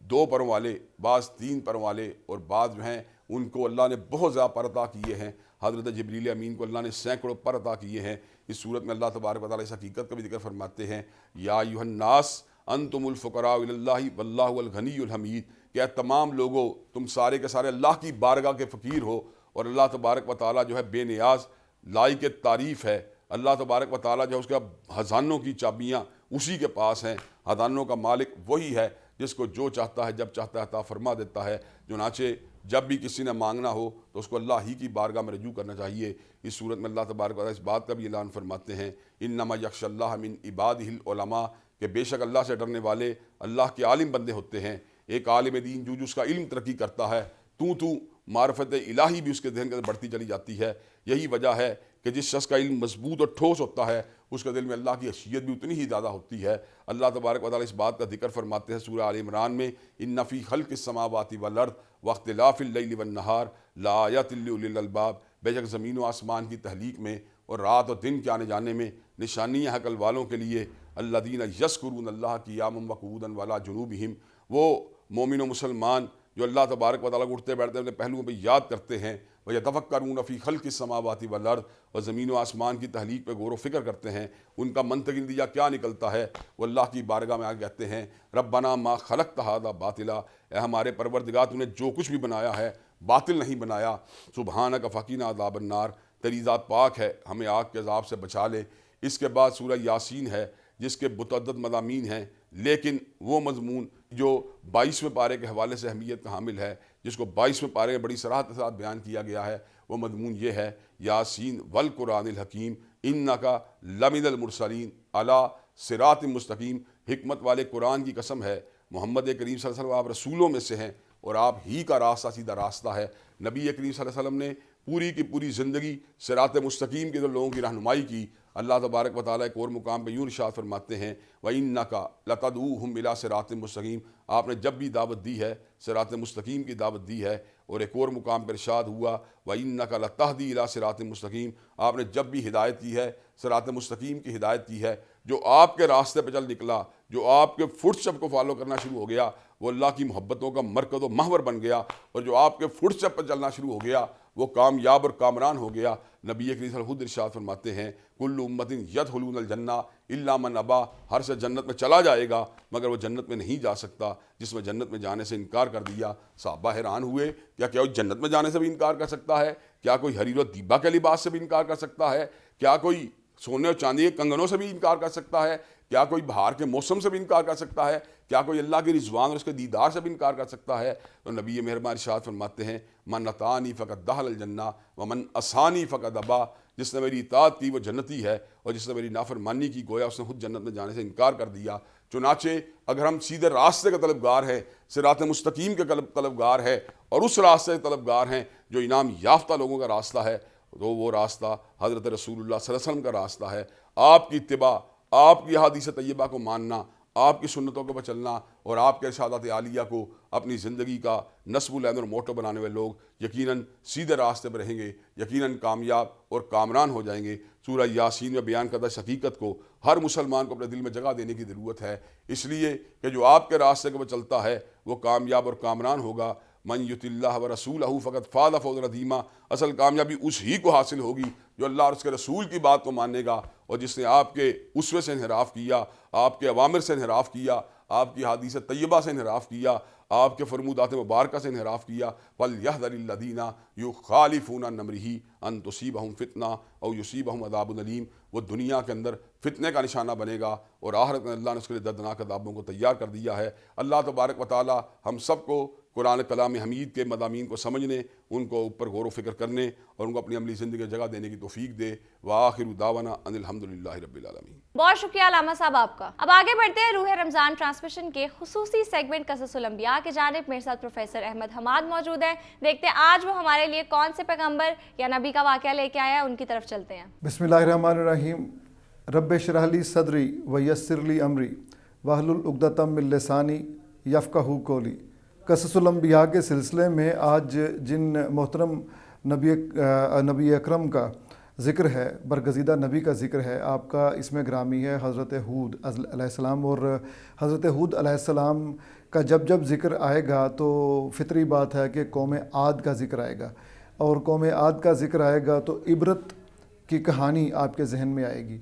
2 پروں والے، بعض 3 پروں والے، اور بعض جو ہیں ان کو اللہ نے بہت زیادہ پر عطا کیے ہیں۔ حضرت جبریل امین کو اللہ نے سینکڑوں پر عطا کیے ہیں۔ اس صورت میں اللہ تبارک و تعالیٰ اس حقیقت کا بھی ذکر فرماتے ہیں، یا ایھا الناس انتم الفقراء الی اللہ واللہ الغنی الحمید، کہ اے تمام لوگوں تم سارے کے سارے اللہ کی بارگاہ کے فقیر ہو، اور اللہ تبارک و تعالیٰ جو ہے بے نیاز، لائق تعریف ہے۔ اللہ تبارک و تعالیٰ جو ہے اس کا خزانوں کی چابیاں اسی کے پاس ہیں، خزانوں کا مالک وہی ہے جس کو جو چاہتا ہے جب چاہتا ہے عطا فرما دیتا ہے۔ چنانچہ جب بھی کسی نے مانگنا ہو تو اس کو اللہ ہی کی بارگاہ میں رجوع کرنا چاہیے۔ اس صورت میں اللہ تبارک و تعالیٰ اس بات کا بھی اعلان فرماتے ہیں، انما یخشی اللہ من عبادہ العلماء، کہ بے شک اللہ سے ڈرنے والے اللہ کے عالم بندے ہوتے ہیں۔ ایک عالم دین جو اس کا علم ترقی کرتا ہے، تو معرفت الہی بھی اس کے ذہن کے اندر بڑھتی چلی جاتی ہے۔ یہی وجہ ہے کہ جس شخص کا علم مضبوط اور ٹھوس ہوتا ہے اس کے دل میں اللہ کی خشیت بھی اتنی ہی زیادہ ہوتی ہے۔ اللہ تبارک و تعالیٰ اس بات کا ذکر فرماتے ہیں سورہ آل عمران میں، ان فی خلق السماوات والارض واختلاف اللیل والنہار لآیات لأولی الالباب، بے شک زمین و آسمان کی تخلیق میں اور رات اور دن کے آنے جانے میں نشانیاں عقل والوں کے لیے، الذین یذکرون اللہ قیاما وقعودا وعلی جنوبہم، وہ مومن و مسلمان جو اللہ تبارک و تعالیٰ کو اٹھتے بیٹھتے اپنے پہلوؤں پہ یاد کرتے ہیں، وَيَتَفَكَّرُونَ فِي خَلْقِ السَّمَاوَاتِ وَالْأَرْضِ، اور زمین و آسمان کی تخلیق پہ غور و فکر کرتے ہیں۔ ان کا منطقی نتیجہ کیا نکلتا ہے؟ وہ اللہ کی بارگاہ میں آ کے کہتے ہیں، ربنا ما خلقت ھذا باطلا، اے ہمارے پروردگار تو نے جو کچھ بھی بنایا ہے باطل نہیں بنایا، سبحانک فقنا عذاب النار، تیری ذات پاک ہے ہمیں آگ کے عذاب سے بچا لے۔ اس کے بعد سورہ یاسین ہے جس کے متعدد مضامین ہیں، لیکن وہ مضمون جو 22ویں پارے کے حوالے سے اہمیت کا حامل ہے، جس کو 22ویں پارے میں بڑی صراحت کے ساتھ بیان کیا گیا ہے، وہ مضمون یہ ہے، یاسین والقرآن الحکیم انک لمن المرسلین علی صراط مستقیم، حکمت والے قرآن کی قسم ہے، محمد کریم صلی اللہ علیہ وسلم آپ رسولوں میں سے ہیں اور آپ ہی کا راستہ سیدھا راستہ ہے۔ نبی کریم صلی اللہ علیہ وسلم نے پوری کی پوری زندگی صراط مستقیم کے لوگوں کی رہنمائی کی۔ اللہ تبارک و تعالیٰ ایک اور مقام پہ یوں ارشاد فرماتے ہیں، وَإِنَّكَ لَتَدْعُوهُمْ إِلَىٰ صِرَاطٍ مُسْتَقِيمٍ، آپ نے جب بھی دعوت دی ہے صراط مستقیم کی دعوت دی ہے۔ اور ایک اور مقام پر ارشاد ہوا، وَإِنَّكَ لَتَهْدِي إِلَىٰ صِرَاطٍ مُسْتَقِيمٍ، آپ نے جب بھی ہدایت کی ہے صراط مستقیم کی ہدایت کی ہے۔ جو آپ کے راستے پہ چل نکلا، جو آپ کے فٹ اسٹیپ کو فالو کرنا شروع ہو گیا، وہ اللہ کی محبتوں کا مرکز و محور بن گیا، اور جو آپ کے فٹ اسٹیپ پہ چلنا شروع ہو گیا وہ کامیاب اور کامران ہو گیا۔ نبی کریم صلی اللہ علیہ وسلم خود ارشاد فرماتے ہیں، کل امت یدخلون الجنہ الا من ابا، ہر سے جنت میں چلا جائے گا مگر وہ جنت میں نہیں جا سکتا جس میں جنت میں جانے سے انکار کر دیا۔ صحابہ حیران ہوئے، کیا کوئی جنت میں جانے سے بھی انکار کر سکتا ہے؟ کیا کوئی حریر و دیبا کے لباس سے بھی انکار کر سکتا ہے؟ کیا کوئی سونے اور چاندی کے کنگنوں سے بھی انکار کر سکتا ہے؟ کیا کوئی بہار کے موسم سے بھی انکار کر سکتا ہے؟ کیا کوئی اللہ کی رضوان اور اس کے دیدار سے بھی انکار کر سکتا ہے؟ تو نبی مہربان ارشاد فرماتے ہیں، من اطاعنی فقد دخل الجنہ ومن عصانی فقد ابا، جس نے میری اطاعت کی وہ جنتی ہے اور جس نے میری نافرمانی کی گویا اس نے خود جنت میں جانے سے انکار کر دیا۔ چنانچہ اگر ہم سیدھے راستے کے طلبگار ہیں، صراط مستقیم کے طلبگار ہیں، اور اس راستے کے طلبگار ہیں جو انعام یافتہ لوگوں کا راستہ ہے، تو وہ راستہ حضرت رسول اللہ صلی اللہ علیہ وسلم کا راستہ ہے۔ آپ کی اتباع، آپ کی احادیث طیبہ کو ماننا، آپ کی سنتوں کو چلنا اور آپ کے ارشادات عالیہ کو اپنی زندگی کا نصب العین اور موٹو بنانے والے لوگ یقیناً سیدھے راستے پر رہیں گے، یقیناً کامیاب اور کامران ہو جائیں گے۔ سورہ یاسین میں بیان کردہ اس حقیقت کو ہر مسلمان کو اپنے دل میں جگہ دینے کی ضرورت ہے، اس لیے کہ جو آپ کے راستے کے پر چلتا ہے وہ کامیاب اور کامران ہوگا۔ من یطع اللہ ورسولہ فقد فاز فوزا عظیما، اصل کامیابی اس ہی کو حاصل ہوگی جو اللہ اور اس کے رسول کی بات کو مانے گا، اور جس نے آپ کے اسوے سے انحراف کیا، آپ کے اوامر سے انحراف کیا، آپ کی حدیث طیبہ سے انحراف کیا، آپ کے فرمودات مبارکہ سے انحراف کیا، فَلْيَحْذَرِ الَّذِينَ يُخَالِفُونَ عَنْ أَمْرِهِ أَن تُصِيبَهُمْ فِتْنَةٌ أَوْ يُصِيبَهُمْ عَذَابٌ أَلِيمٌ، وہ دنیا کے اندر فتنے کا نشانہ بنے گا اور آخرت میں اللہ نے اس کے لیے دردناک عذابوں کو تیار کر دیا ہے۔ اللہ تبارک و تعالی ہم سب کو قرآن کلام حمید کے مضامین کو سمجھنے، ان کو اوپر غور و فکر کرنے اور ان کو اپنی عملی زندگی میں جگہ دینے کی توفیق دے۔ وآخر دعوانا ان الحمدللہ رب العالمین۔ بہت شکریہ علامہ صاحب آپ کا۔ اب آگے بڑھتے ہیں روح رمضان ٹرانسمیشن کے خصوصی سیگمنٹ قصص الانبیاء کی جانب۔ میرے ساتھ پروفیسر احمد حماد موجود ہیں، دیکھتے ہیں آج وہ ہمارے لیے کون سے پیغمبر یا نبی کا واقعہ لے کے آیا ہے، ان کی طرف چلتے ہیں۔ بسم اللہ الرحمن الرحیم۔ رب اشرح لی صدری ویسر لی امری واحلل عقدۃ من لسانی یفقہوا قولی۔ قصص الانبیاء کے سلسلے میں آج جن محترم نبی اکرم کا ذکر ہے، برگزیدہ نبی کا ذکر ہے، آپ کا اس میں گرامی ہے حضرت ہود علیہ السلام، اور حضرت ہود علیہ السلام کا جب جب ذکر آئے گا تو فطری بات ہے کہ قوم عاد کا ذکر آئے گا، اور قوم عاد کا ذکر آئے گا تو عبرت کی کہانی آپ کے ذہن میں آئے گی۔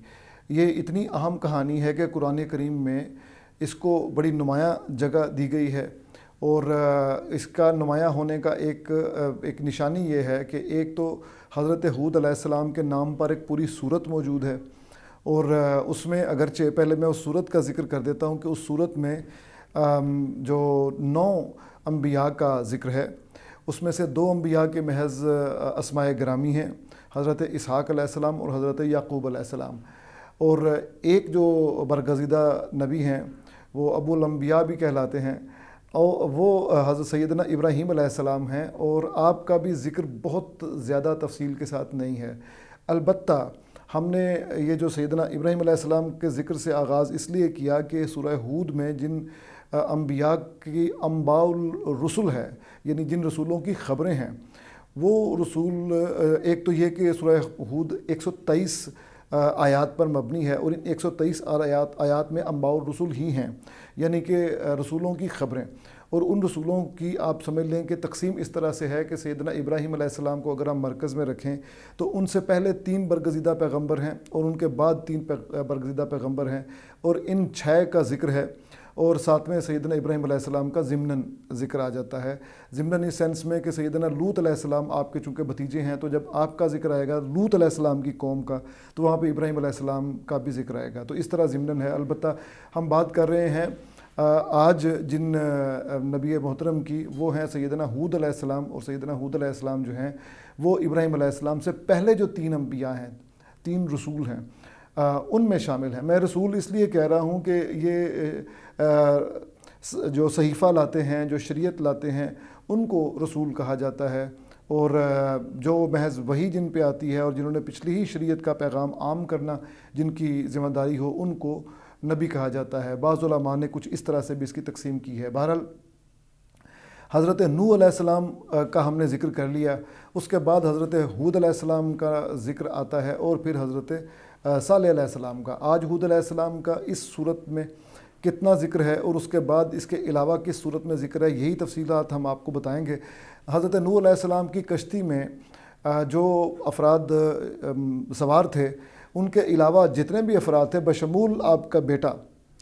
یہ اتنی اہم کہانی ہے کہ قرآن کریم میں اس کو بڑی نمایاں جگہ دی گئی ہے، اور اس کا نمایاں ہونے کا ایک نشانی یہ ہے کہ ایک تو حضرت ہود علیہ السلام کے نام پر ایک پوری سورت موجود ہے، اور اس میں اگرچہ پہلے میں اس سورت کا ذکر کر دیتا ہوں کہ اس سورت میں جو 9 انبیاء کا ذکر ہے، اس میں سے 2 انبیاء کے محض اسماء گرامی ہیں، حضرت اسحاق علیہ السلام اور حضرت یعقوب علیہ السلام، اور ایک جو برگزیدہ نبی ہیں وہ ابو الانبیاء بھی کہلاتے ہیں، اور وہ حضرت سیدنا ابراہیم علیہ السلام ہیں، اور آپ کا بھی ذکر بہت زیادہ تفصیل کے ساتھ نہیں ہے۔ البتہ ہم نے یہ جو سیدنا ابراہیم علیہ السلام کے ذکر سے آغاز اس لیے کیا کہ سورہ ہود میں جن انبیاء کی انباء الرسل ہے، یعنی جن رسولوں کی خبریں ہیں، وہ رسول ایک تو یہ کہ سورہ ہود 123 آیات پر مبنی ہے، اور ان 123 آیات میں انباء الرسل ہی ہیں، یعنی کہ رسولوں کی خبریں، اور ان رسولوں کی آپ سمجھ لیں کہ تقسیم اس طرح سے ہے کہ سیدنا ابراہیم علیہ السلام کو اگر ہم مرکز میں رکھیں تو ان سے پہلے 3 برگزیدہ پیغمبر ہیں، اور ان کے بعد 3 برگزیدہ پیغمبر ہیں، اور ان 6 کا ذکر ہے، اور ساتھ میں سیدنا ابراہیم علیہ السلام کا ضمناً ذکر آ جاتا ہے، ضمناً اس سینس میں کہ سیدنا لوط علیہ السلام آپ کے چونکہ بھتیجے ہیں، تو جب آپ کا ذکر آئے گا لوط علیہ السلام کی قوم کا تو وہاں پہ ابراہیم علیہ السلام کا بھی ذکر آئے گا، تو اس طرح ضمناً ہے۔ البتہ ہم بات کر رہے ہیں آج جن نبی محترم کی، وہ ہیں سیدنا ہود علیہ السلام، اور سیدنا ہود علیہ السلام جو ہیں وہ ابراہیم علیہ السلام سے پہلے جو 3 انبیاء ہیں، 3 رسول ہیں، ان میں شامل ہیں۔ میں رسول اس لیے کہہ رہا ہوں کہ یہ جو صحیفہ لاتے ہیں، جو شریعت لاتے ہیں، ان کو رسول کہا جاتا ہے، اور جو محض وحی جن پہ آتی ہے اور جنہوں نے پچھلی ہی شریعت کا پیغام عام کرنا جن کی ذمہ داری ہو، ان کو نبی کہا جاتا ہے۔ بعض علماء نے کچھ اس طرح سے بھی اس کی تقسیم کی ہے۔ بہرحال حضرت نوح علیہ السلام کا ہم نے ذکر کر لیا، اس کے بعد حضرت ہود علیہ السلام کا ذکر آتا ہے، اور پھر حضرت صالح علیہ السلام کا۔ آج ہود علیہ السلام کا اس صورت میں کتنا ذکر ہے، اور اس کے بعد اس کے علاوہ کس صورت میں ذکر ہے، یہی تفصیلات ہم آپ کو بتائیں گے۔ حضرت نوح علیہ السلام کی کشتی میں جو افراد سوار تھے، ان کے علاوہ جتنے بھی افراد تھے بشمول آپ کا بیٹا،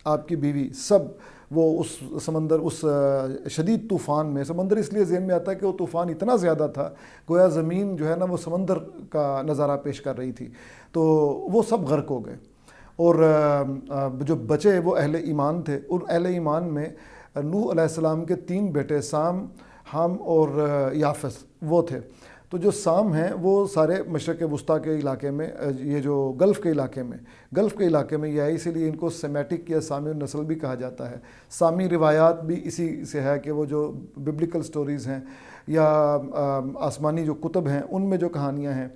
آپ کی بیوی، سب وہ اس سمندر، اس شدید طوفان میں، سمندر اس لیے ذہن میں آتا ہے کہ وہ طوفان اتنا زیادہ تھا گویا زمین جو ہے نا وہ سمندر کا نظارہ پیش کر رہی تھی، تو وہ سب غرق ہو گئے، اور جو بچے وہ اہل ایمان تھے، ان اہل ایمان میں نوح علیہ السلام کے 3 بیٹے سام، حام اور یافس وہ تھے۔ تو جو سام ہیں وہ سارے مشرق وسطیٰ کے علاقے میں، یہ جو گلف کے علاقے میں یہ ہے، اسی لیے ان کو سیمیٹک یا سامی النسل بھی کہا جاتا ہے۔ سامی روایات بھی اسی سے ہے کہ وہ جو ببلیکل سٹوریز ہیں یا آسمانی جو کتب ہیں ان میں جو کہانیاں ہیں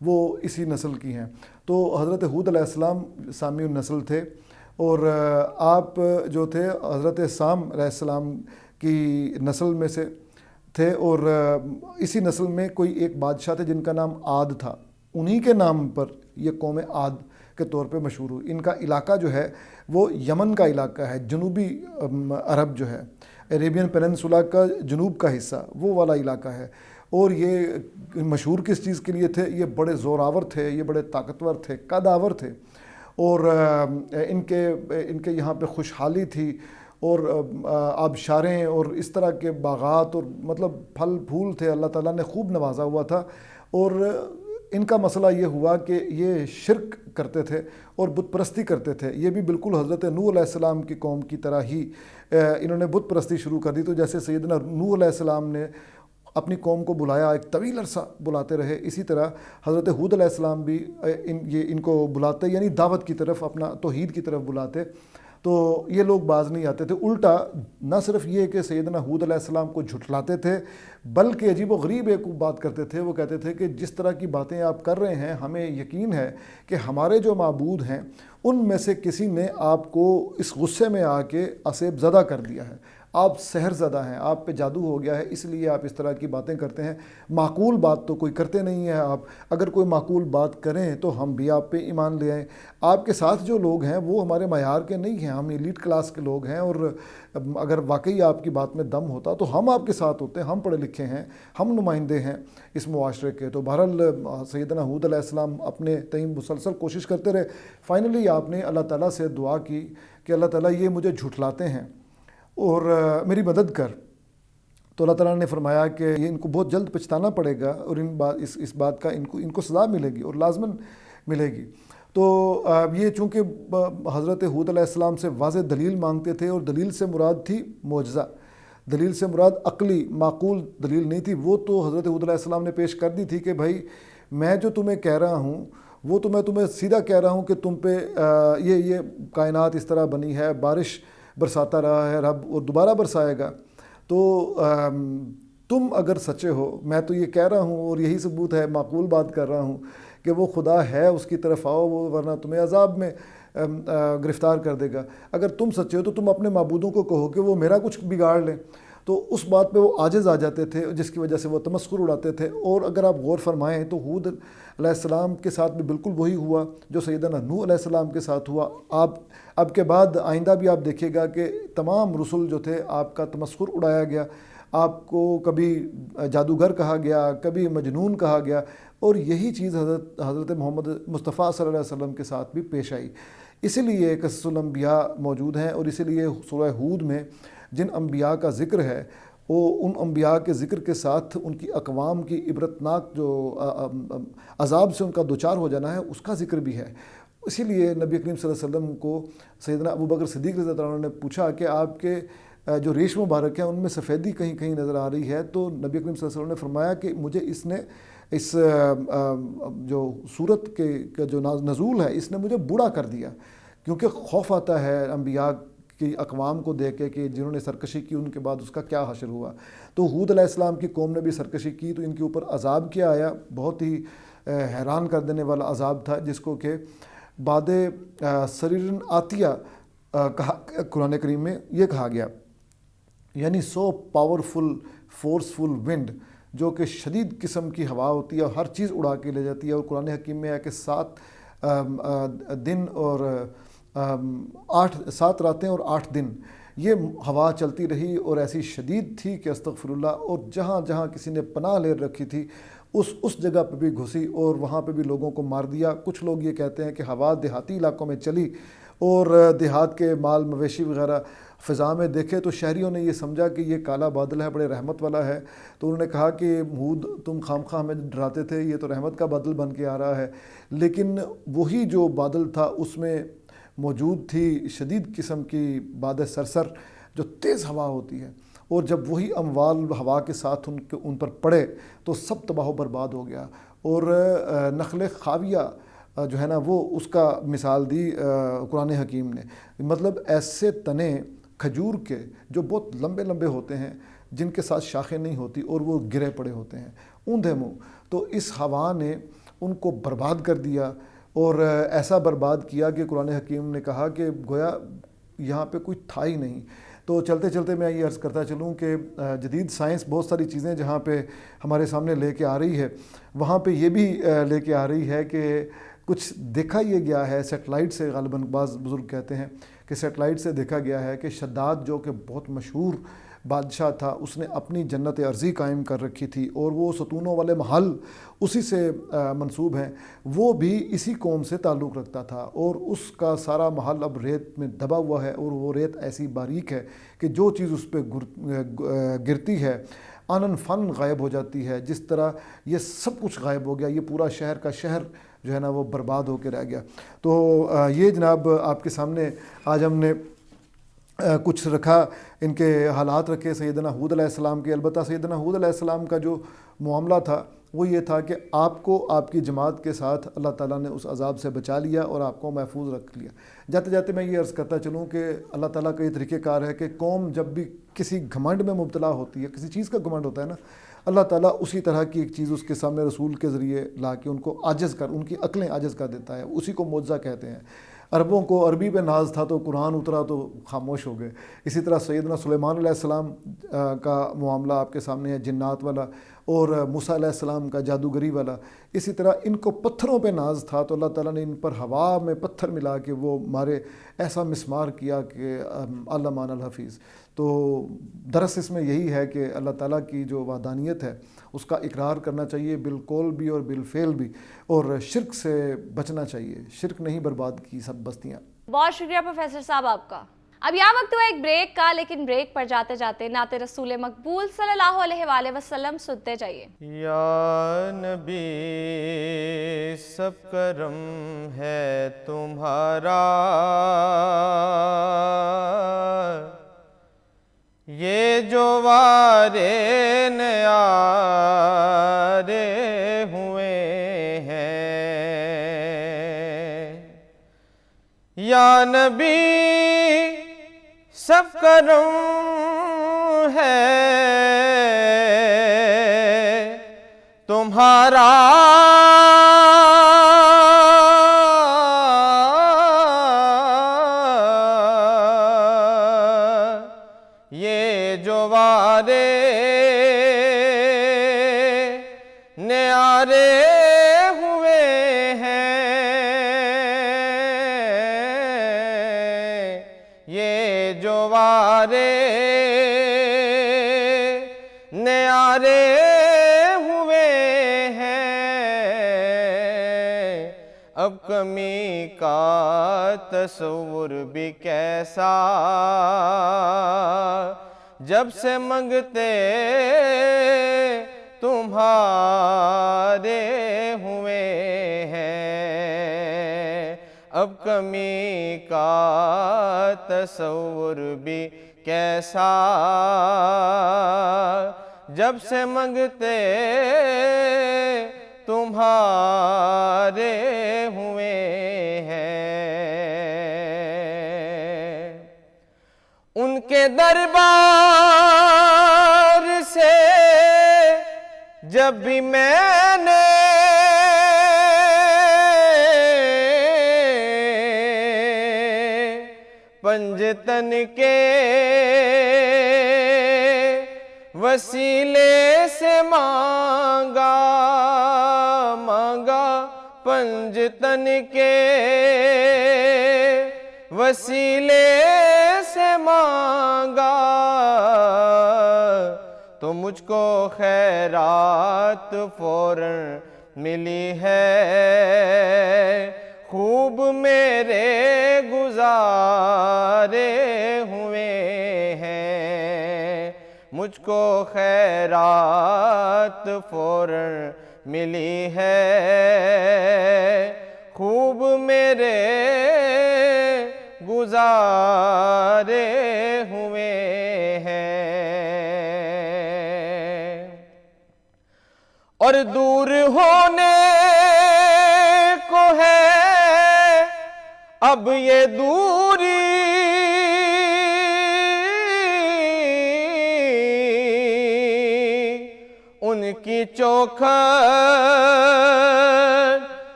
وہ اسی نسل کی ہیں۔ تو حضرت ہود علیہ السلام سامی النسل تھے، اور آپ جو تھے حضرت سام علیہ السلام کی نسل میں سے تھے، اور اسی نسل میں کوئی ایک بادشاہ تھے جن کا نام عاد تھا، انہی کے نام پر یہ قوم عاد کے طور پہ مشہور ہوئی۔ ان کا علاقہ جو ہے وہ یمن کا علاقہ ہے، جنوبی عرب جو ہے، عریبین پیننسولا کا جنوب کا حصہ وہ والا علاقہ ہے، اور یہ مشہور کس چیز کے لیے تھے؟ یہ بڑے زوراور تھے، یہ بڑے طاقتور تھے، قدآور تھے، اور ان کے یہاں پہ خوشحالی تھی، اور آبشاریں اور اس طرح کے باغات، اور مطلب پھل پھول تھے، اللہ تعالیٰ نے خوب نوازا ہوا تھا۔ اور ان کا مسئلہ یہ ہوا کہ یہ شرک کرتے تھے اور بت پرستی کرتے تھے، یہ بھی بالکل حضرت نوح علیہ السلام کی قوم کی طرح ہی انہوں نے بت پرستی شروع کر دی۔ تو جیسے سیدنا نوح علیہ السلام نے اپنی قوم کو بلایا، ایک طویل عرصہ بلاتے رہے، اسی طرح حضرت ہود علیہ السلام بھی ان کو بلاتے، یعنی دعوت کی طرف، اپنا توحید کی طرف بلاتے، تو یہ لوگ باز نہیں آتے تھے۔ الٹا نہ صرف یہ کہ سیدنا ہود علیہ السلام کو جھٹلاتے تھے، بلکہ عجیب و غریب ایک بات کرتے تھے، وہ کہتے تھے کہ جس طرح کی باتیں آپ کر رہے ہیں ہمیں یقین ہے کہ ہمارے جو معبود ہیں ان میں سے کسی نے آپ کو اس غصے میں آ کے اسیب زدہ کر دیا ہے، آپ سحر زدہ ہیں, آپ پہ جادو ہو گیا ہے, اس لیے آپ اس طرح کی باتیں کرتے ہیں. معقول بات تو کوئی کرتے نہیں ہیں آپ, اگر کوئی معقول بات کریں تو ہم بھی آپ پہ ایمان لے آئیں. آپ کے ساتھ جو لوگ ہیں وہ ہمارے معیار کے نہیں ہیں, ہم ایلیٹ کلاس کے لوگ ہیں, اور اگر واقعی آپ کی بات میں دم ہوتا تو ہم آپ کے ساتھ ہوتے ہیں, ہم پڑھے لکھے ہیں, ہم نمائندے ہیں اس معاشرے کے. تو بہرحال سیدنا ہود علیہ السلام اپنے تئیں مسلسل کوشش کرتے رہے. فائنلی آپ نے اللہ تعالیٰ سے دعا کی کہ اللہ تعالیٰ یہ مجھے جھٹلاتے ہیں اور میری مدد کر. تو اللہ تعالیٰ نے فرمایا کہ یہ ان کو بہت جلد پچھتانا پڑے گا, اور اس بات کا ان کو سزا ملے گی اور لازماً ملے گی. تو یہ چونکہ حضرت ہود علیہ السلام سے واضح دلیل مانگتے تھے, اور دلیل سے مراد تھی معجزہ, دلیل سے مراد عقلی معقول دلیل نہیں تھی. وہ تو حضرت ہود علیہ السلام نے پیش کر دی تھی کہ بھائی میں جو تمہیں کہہ رہا ہوں وہ تو میں تمہیں سیدھا کہہ رہا ہوں کہ تم پہ یہ کائنات اس طرح بنی ہے, بارش برساتا رہا ہے رب اور دوبارہ برسائے گا. تو تم اگر سچے ہو, میں تو یہ کہہ رہا ہوں اور یہی ثبوت ہے, معقول بات کر رہا ہوں کہ وہ خدا ہے, اس کی طرف آؤ, وہ ورنہ تمہیں عذاب میں گرفتار کر دے گا. اگر تم سچے ہو تو تم اپنے معبودوں کو کہو کہ وہ میرا کچھ بگاڑ لیں. تو اس بات پہ وہ عاجز آ جاتے تھے, جس کی وجہ سے وہ تمسخر اڑاتے تھے. اور اگر آپ غور فرمائیں تو ہود علیہ السلام کے ساتھ بھی بالکل وہی ہوا جو سیدنا نوح علیہ السلام کے ساتھ ہوا. آپ اب کے بعد آئندہ بھی آپ دیکھیے گا کہ تمام رسل جو تھے آپ کا تمسخر اڑایا گیا, آپ کو کبھی جادوگر کہا گیا, کبھی مجنون کہا گیا, اور یہی چیز حضرت محمد مصطفیٰ صلی اللہ علیہ وسلم کے ساتھ بھی پیش آئی. اسی لیے قصص الانبیاء موجود ہیں, اور اسی لیے سورہ ہود میں جن انبیاء کا ذکر ہے وہ ان انبیاء کے ذکر کے ساتھ ان کی اقوام کی عبرتناک جو عذاب سے ان کا دوچار ہو جانا ہے اس کا ذکر بھی ہے. اسی لیے نبی کریم صلی اللہ علیہ وسلم کو سیدنا ابوبکر صدیق رضی اللہ عنہ نے پوچھا کہ آپ کے جو ریش مبارک ہیں ان میں سفیدی کہیں کہیں نظر آ رہی ہے. تو نبی کریم صلی اللہ علیہ وسلم نے فرمایا کہ مجھے اس جو صورت کے جو نزول ہے اس نے مجھے بوڑھا کر دیا, کیونکہ خوف آتا ہے انبیاء کی اقوام کو دیکھ کے کہ جنہوں نے سرکشی کی ان کے بعد اس کا کیا حشر ہوا. تو ہود علیہ السلام کی قوم نے بھی سرکشی کی تو ان کے اوپر عذاب کیا آیا, بہت ہی حیران کر دینے والا عذاب تھا, جس کو کہ باد سریرن آتیہ کہا قرآن کریم میں یہ کہا گیا, یعنی سو پاورفل فورسفل ونڈ, جو کہ شدید قسم کی ہوا ہوتی ہے اور ہر چیز اڑا کے لے جاتی ہے. اور قرآن حکیم میں ہے کہ 7 دن اور 7 راتیں اور 8 دن یہ ہوا چلتی رہی, اور ایسی شدید تھی کہ استغفر اللہ, اور جہاں جہاں کسی نے پناہ لے رکھی تھی اس جگہ پہ بھی گھسی اور وہاں پہ بھی لوگوں کو مار دیا. کچھ لوگ یہ کہتے ہیں کہ ہوا دیہاتی علاقوں میں چلی اور دیہات کے مال مویشی وغیرہ فضا میں دیکھے تو شہریوں نے یہ سمجھا کہ یہ کالا بادل ہے, بڑے رحمت والا ہے. تو انہوں نے کہا کہ ہود تم خامخواہ ہمیں ڈراتے تھے, یہ تو رحمت کا بادل بن کے آ رہا ہے. لیکن وہی جو بادل تھا اس میں موجود تھی شدید قسم کی باد سرسر جو تیز ہوا ہوتی ہے, اور جب وہی اموال ہوا کے ساتھ ان پر پڑے تو سب تباہ و برباد ہو گیا. اور نخل خاویہ جو ہے نا وہ اس کا مثال دی قرآن حکیم نے, مطلب ایسے تنے کھجور کے جو بہت لمبے لمبے ہوتے ہیں, جن کے ساتھ شاخیں نہیں ہوتی اور وہ گرے پڑے ہوتے ہیں اوندھے منہ. تو اس ہوا نے ان کو برباد کر دیا, اور ایسا برباد کیا کہ قرآن حکیم نے کہا کہ گویا یہاں پہ کوئی تھا ہی نہیں. تو چلتے چلتے میں یہ عرض کرتا چلوں کہ جدید سائنس بہت ساری چیزیں جہاں پہ ہمارے سامنے لے کے آ رہی ہے, وہاں پہ یہ بھی لے کے آ رہی ہے کہ کچھ دیکھا یہ گیا ہے سیٹلائٹ سے, غالباً بعض بزرگ کہتے ہیں کہ سیٹلائٹ سے دیکھا گیا ہے کہ شداد جو کہ بہت مشہور بادشاہ تھا, اس نے اپنی جنت ارضی قائم کر رکھی تھی, اور وہ ستونوں والے محل اسی سے منسوب ہیں, وہ بھی اسی قوم سے تعلق رکھتا تھا, اور اس کا سارا محل اب ریت میں دبا ہوا ہے, اور وہ ریت ایسی باریک ہے کہ جو چیز اس پہ گرتی ہے آنن فن غائب ہو جاتی ہے. جس طرح یہ سب کچھ غائب ہو گیا, یہ پورا شہر کا شہر جو ہے نا وہ برباد ہو کے رہ گیا. تو یہ جناب آپ کے سامنے آج ہم نے کچھ رکھا, ان کے حالات رکھے سیدنا ہود علیہ السلام کے. البتہ سیدنا ہود علیہ السلام کا جو معاملہ تھا وہ یہ تھا کہ آپ کو آپ کی جماعت کے ساتھ اللہ تعالیٰ نے اس عذاب سے بچا لیا اور آپ کو محفوظ رکھ لیا. جاتے جاتے میں یہ عرض کرتا چلوں کہ اللہ تعالیٰ کا یہ طریقہ کار ہے کہ قوم جب بھی کسی گھمنڈ میں مبتلا ہوتی ہے, کسی چیز کا گھمنڈ ہوتا ہے نا, اللہ تعالیٰ اسی طرح کی ایک چیز اس کے سامنے رسول کے ذریعے لا کے ان کو عاجز کر, ان کی عقلیں عاجز کر دیتا ہے, اسی کو معجزہ کہتے ہیں. عربوں کو عربی پہ ناز تھا تو قرآن اترا تو خاموش ہو گئے. اسی طرح سیدنا سلیمان علیہ السلام کا معاملہ آپ کے سامنے ہے، جنات والا، اور موسیٰ علیہ السلام کا جادوگری والا. اسی طرح ان کو پتھروں پہ ناز تھا تو اللہ تعالیٰ نے ان پر ہوا میں پتھر ملا کے وہ مارے، ایسا مسمار کیا کہ علمان الحفیظ. تو درس اس میں یہی ہے کہ اللہ تعالیٰ کی جو وحدانیت ہے اس کا اقرار کرنا چاہیے بالقول بھی اور بالفعل بھی، اور شرک سے بچنا چاہیے. شرک نہیں برباد کی سب بستیاں. بہت شکریہ پروفیسر صاحب آپ کا. اب یہاں وقت ہوا ایک بریک کا، لیکن بریک پر جاتے جاتے نعت رسول مقبول صلی اللہ علیہ وآلہ وسلم سنتے جائیے. یا نبی سب کرم ہے تمہارا، یہ جو وارے نیارے ہوئے ہیں. یا نبی سب کرم ہے تمہارا، یہ جو وارے نیارے ہوئے ہیں، یہ جو وارے نیارے ہوئے ہیں، اب کمی کا تصور بھی کیسا، جب سے منگتے تمہارے ہوئے ہیں. اب کمی کا تصور بھی کیسا، جب سے منگتے تمہارے ہوئے ہیں. ان کے دربار سے جب بھی میں نے پنجتن کے وسیلے سے مانگا پنجتن کے وسیلے سے مانگا، تو مجھ کو خیرات فوراً ملی ہے. خوب میرے گزارے ہوئے ہیں، مجھ کو خیرات فوراً ملی ہے. خوب میرے گزارے ہوئے ہیں. اور دور ہونے کو ہے اب یہ دوری، ان کی چوکھٹ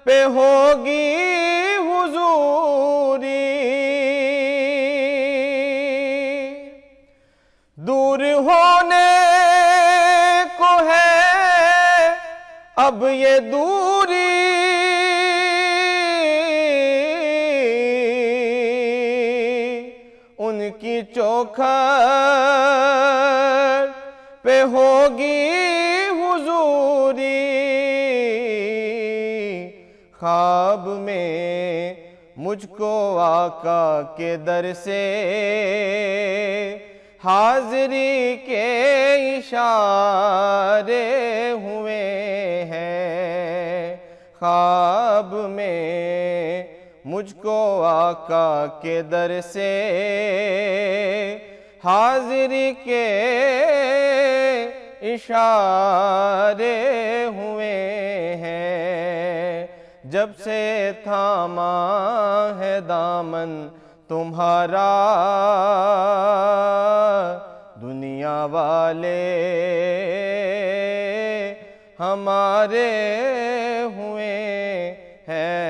پہ ہوگی حضوری. دور ہونے کو ہے اب یہ دوری، ان کی چوکھٹ پہ ہوگی حضوری. خواب میں مجھ کو آقا کے در سے حاضری کے اشارے ہوئے ہیں. خواب میں مجھ کو آقا کے در سے حاضری کے اشارے ہوئے ہیں. جب سے تھاما ہے دامن تمہارا، دنیا والے ہمارے ہوئے ہیں.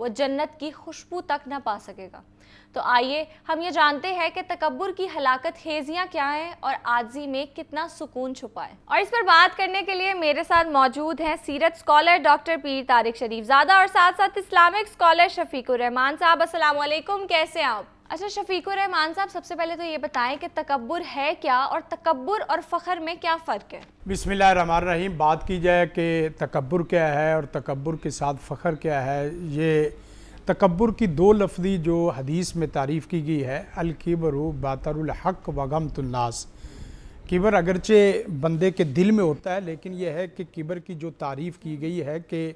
وہ جنت کی خوشبو تک نہ پا سکے گا۔ تو آئیے ہم یہ جانتے ہیں کہ تکبر کی ہلاکت خیزیاں کیا ہیں اور عاجزی میں کتنا سکون چھپا ہے۔ اور اس پر بات کرنے کے لیے میرے ساتھ موجود ہیں سیرت اسکالر ڈاکٹر پیر طارق شریف زادہ اور ساتھ ساتھ اسلامک اسکالر شفیق الرحمان صاحب۔ السلام علیکم، کیسے ہیں آپ؟ اچھا شفیق الرحمان صاحب، سب سے پہلے تو یہ بتائیں کہ تکبر ہے کیا اور تکبر اور فخر میں کیا فرق ہے؟ بسم اللہ الرحمن الرحیم۔ بات کی جائے کہ تکبر کیا ہے اور تکبر کے ساتھ فخر کیا ہے، یہ تکبر کی دو لفظی جو حدیث میں تعریف کی گئی ہے، الکبر باطر الحق وغمط الناس۔ کبر اگرچہ بندے کے دل میں ہوتا ہے، لیکن یہ ہے کہ کبر کی جو تعریف کی گئی ہے کہ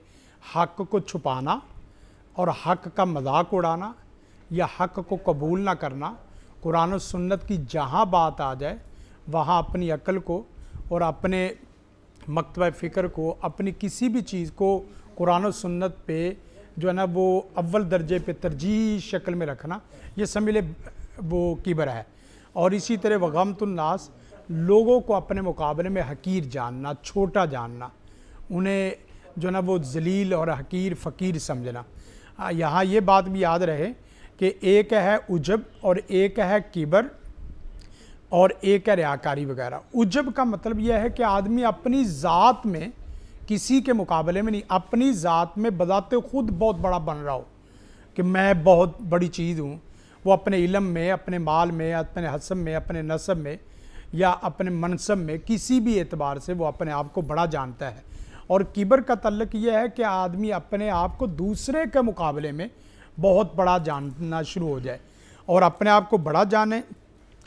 حق کو چھپانا اور حق کا مذاق اڑانا یا حق کو قبول نہ کرنا۔ قرآن و سنت کی جہاں بات آ جائے وہاں اپنی عقل کو اور اپنے مکتبہ فکر کو، اپنی کسی بھی چیز کو قرآن و سنت پہ جو ہے نا وہ اول درجے پہ ترجیح شکل میں رکھنا، یہ سمجھ لے وہ کبر ہے۔ اور اسی طرح وغمط الناس، لوگوں کو اپنے مقابلے میں حقیر جاننا، چھوٹا جاننا، انہیں جو ہے نا وہ ذلیل اور حقیر فقیر سمجھنا۔ یہاں یہ بات بھی یاد رہے کہ ایک ہے عجب اور ایک ہے کبر اور ایک ہے ریاکاری وغیرہ۔ عجب کا مطلب یہ ہے کہ آدمی اپنی ذات میں کسی کے مقابلے میں نہیں، اپنی ذات میں بذات خود بہت بڑا بن رہا ہو کہ میں بہت بڑی چیز ہوں۔ وہ اپنے علم میں، اپنے مال میں، اپنے حسب میں، اپنے نسب میں یا اپنے منصب میں کسی بھی اعتبار سے وہ اپنے آپ کو بڑا جانتا ہے۔ اور کبر کا تعلق یہ ہے کہ آدمی اپنے آپ کو دوسرے کے مقابلے میں بہت بڑا جاننا شروع ہو جائے اور اپنے آپ کو بڑا جانے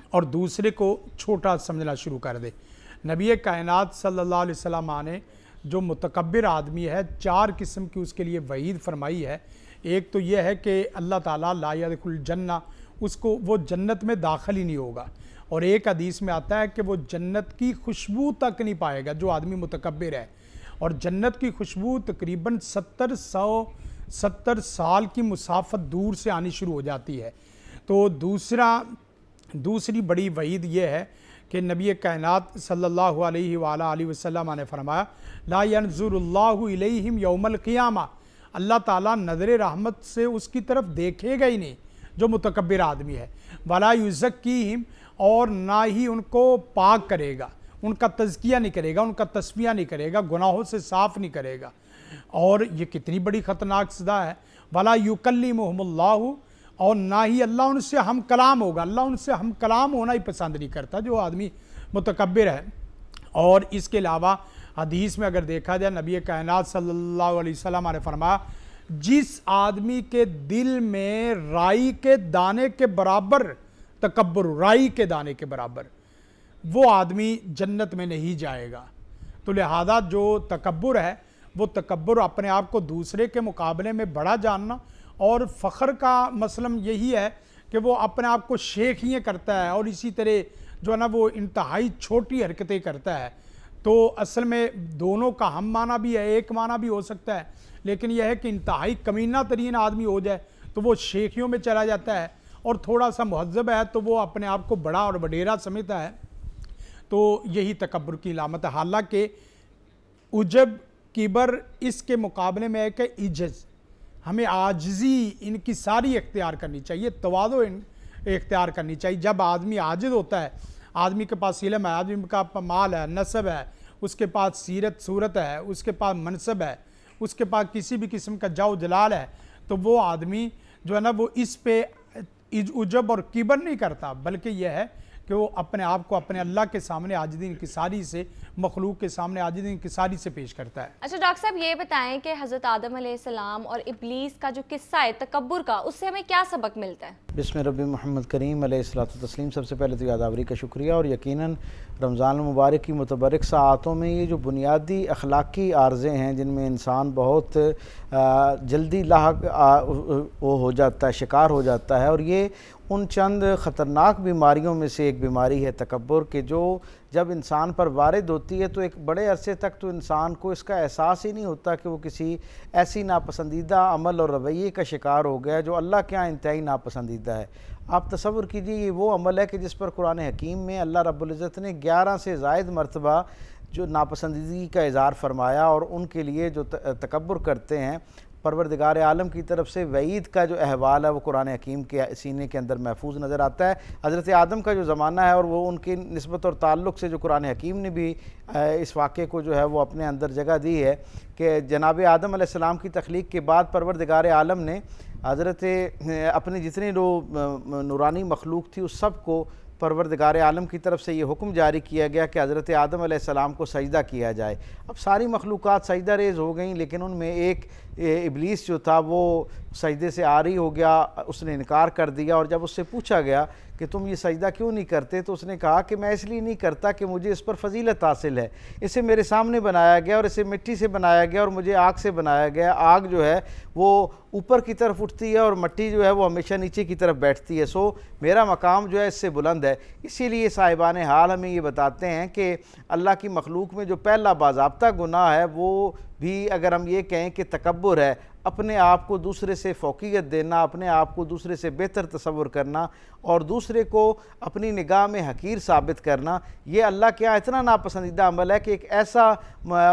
اور دوسرے کو چھوٹا سمجھنا شروع کر دے۔ نبی کائنات صلی اللہ علیہ وسلم نے جو متکبر آدمی ہے، 4 قسم کی اس کے لیے وعید فرمائی ہے۔ ایک تو یہ ہے کہ اللہ تعالیٰ لا يدخل الجنہ، اس کو وہ جنت میں داخل ہی نہیں ہوگا۔ اور ایک حدیث میں آتا ہے کہ وہ جنت کی خوشبو تک نہیں پائے گا جو آدمی متکبر ہے۔ اور جنت کی خوشبو تقریباً 70 سال کی مسافت دور سے آنی شروع ہو جاتی ہے۔ تو دوسری بڑی وعید یہ ہے کہ نبی کائنات صلی اللہ علیہ وآلہ وسلم نے فرمایا لا ينظر اللہ الیہم یوم القیامہ، اللہ تعالیٰ نظر رحمت سے اس کی طرف دیکھے گا ہی نہیں جو متکبر آدمی ہے، ولا یزکیہم، اور نہ ہی ان کو پاک کرے گا، ان کا تزکیہ نہیں کرے گا، ان کا تصفیہ نہیں کرے گا، گناہوں سے صاف نہیں کرے گا۔ اور یہ کتنی بڑی خطرناک سزا ہے، ولا یکلمہم اللہ، اور نہ ہی اللہ ان سے ہم کلام ہوگا، اللہ ان سے ہم کلام ہونا ہی پسند نہیں کرتا جو آدمی متکبر ہے۔ اور اس کے علاوہ حدیث میں اگر دیکھا جائے، نبی کائنات صلی اللہ علیہ وسلم نے فرمایا جس آدمی کے دل میں رائی کے دانے کے برابر تکبر، رائی کے دانے کے برابر، وہ آدمی جنت میں نہیں جائے گا۔ تو لہذا جو تکبر ہے وہ تکبر اپنے آپ کو دوسرے کے مقابلے میں بڑا جاننا، اور فخر کا مسلم یہی ہے کہ وہ اپنے آپ کو شیخیاں کرتا ہے اور اسی طرح جو ہے نا وہ انتہائی چھوٹی حرکتیں کرتا ہے۔ تو اصل میں دونوں کا ہم معنی بھی ہے، ایک معنی بھی ہو سکتا ہے، لیکن یہ ہے کہ انتہائی کمینہ ترین آدمی ہو جائے تو وہ شیخیوں میں چلا جاتا ہے، اور تھوڑا سا مہذب ہے تو وہ اپنے آپ کو بڑا اور وڈیرا سمجھتا ہے۔ تو یہی تکبر کی علامت ہے۔ حالانکہ عجب، کبر، اس کے مقابلے میں ہے کہ عجز، ہمیں عاجزی ان کی ساری اختیار کرنی چاہیے، تواضع اختیار کرنی چاہیے۔ جب آدمی عاجز ہوتا ہے، آدمی کے پاس علم ہے، آدمی کا مال ہے، نسب ہے، اس کے پاس سیرت صورت ہے، اس کے پاس منصب ہے، اس کے پاس کسی بھی قسم کا جاؤ جلال ہے، تو وہ آدمی جو ہے نا وہ اس پہ عجب اور کبر نہیں کرتا، بلکہ یہ ہے کہ وہ اپنے آپ کو اپنے اللہ کے سامنے عاجزی انکساری سے، مخلوق کے سامنے عاجزی انکساری سے پیش کرتا ہے۔ اچھا ڈاکٹر صاحب یہ بتائیں کہ حضرت آدم علیہ السلام اور ابلیس کا جو قصہ ہے تکبر کا، اس سے ہمیں کیا سبق ملتا ہے؟ بسم ربی محمد کریم علیہ الصلوۃ والتسلیم۔ سب سے پہلے تو یادآوری کا شکریہ، اور یقیناً رمضان المبارک کی متبرک ساعتوں میں یہ جو بنیادی اخلاقی عارضے ہیں جن میں انسان بہت جلدی لاحق وہ ہو جاتا ہے، شکار ہو جاتا ہے، اور یہ ان چند خطرناک بیماریوں میں سے ایک بیماری ہے تکبر، کہ جو جب انسان پر وارد ہوتی ہے تو ایک بڑے عرصے تک تو انسان کو اس کا احساس ہی نہیں ہوتا کہ وہ کسی ایسی ناپسندیدہ عمل اور رویے کا شکار ہو گیا جو اللہ کے ہاں انتہائی ناپسندیدہ ہے۔ آپ تصور کیجئے یہ وہ عمل ہے کہ جس پر قرآن حکیم میں اللہ رب العزت نے 11 سے زائد مرتبہ جو ناپسندیدگی کا اظہار فرمایا، اور ان کے لیے جو تکبر کرتے ہیں پروردگار عالم کی طرف سے وعید کا جو احوال ہے وہ قرآن حکیم کے سینے کے اندر محفوظ نظر آتا ہے۔ حضرت آدم کا جو زمانہ ہے اور وہ ان کی نسبت اور تعلق سے جو قرآن حکیم نے بھی اس واقعے کو جو ہے وہ اپنے اندر جگہ دی ہے کہ جناب آدم علیہ السلام کی تخلیق کے بعد پروردگار عالم نے حضرت اپنے جتنے نورانی مخلوق تھی اس سب کو پروردگار عالم کی طرف سے یہ حکم جاری کیا گیا کہ حضرت آدم علیہ السلام کو سجدہ کیا جائے۔ اب ساری مخلوقات سجدہ ریز ہو گئیں، لیکن ان میں ایک ابلیس جو تھا وہ سجدے سے عاری ہو گیا، اس نے انکار کر دیا، اور جب اس سے پوچھا گیا کہ تم یہ سجدہ کیوں نہیں کرتے تو اس نے کہا کہ میں اس لیے نہیں کرتا کہ مجھے اس پر فضیلت حاصل ہے، اسے میرے سامنے بنایا گیا اور اسے مٹی سے بنایا گیا اور مجھے آگ سے بنایا گیا، آگ جو ہے وہ اوپر کی طرف اٹھتی ہے اور مٹی جو ہے وہ ہمیشہ نیچے کی طرف بیٹھتی ہے، سو میرا مقام جو ہے اس سے بلند ہے۔ اسی لیے صاحبان حال ہمیں یہ بتاتے ہیں کہ اللہ کی مخلوق میں جو پہلا باضابطہ گناہ ہے وہ بھی اگر ہم یہ کہیں کہ تکبر ہے، اپنے آپ کو دوسرے سے فوقیت دینا، اپنے آپ کو دوسرے سے بہتر تصور کرنا اور دوسرے کو اپنی نگاہ میں حقیر ثابت کرنا، یہ اللہ کے یہاں اتنا ناپسندیدہ عمل ہے کہ ایک ایسا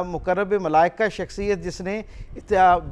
مقرب ملائکہ شخصیت جس نے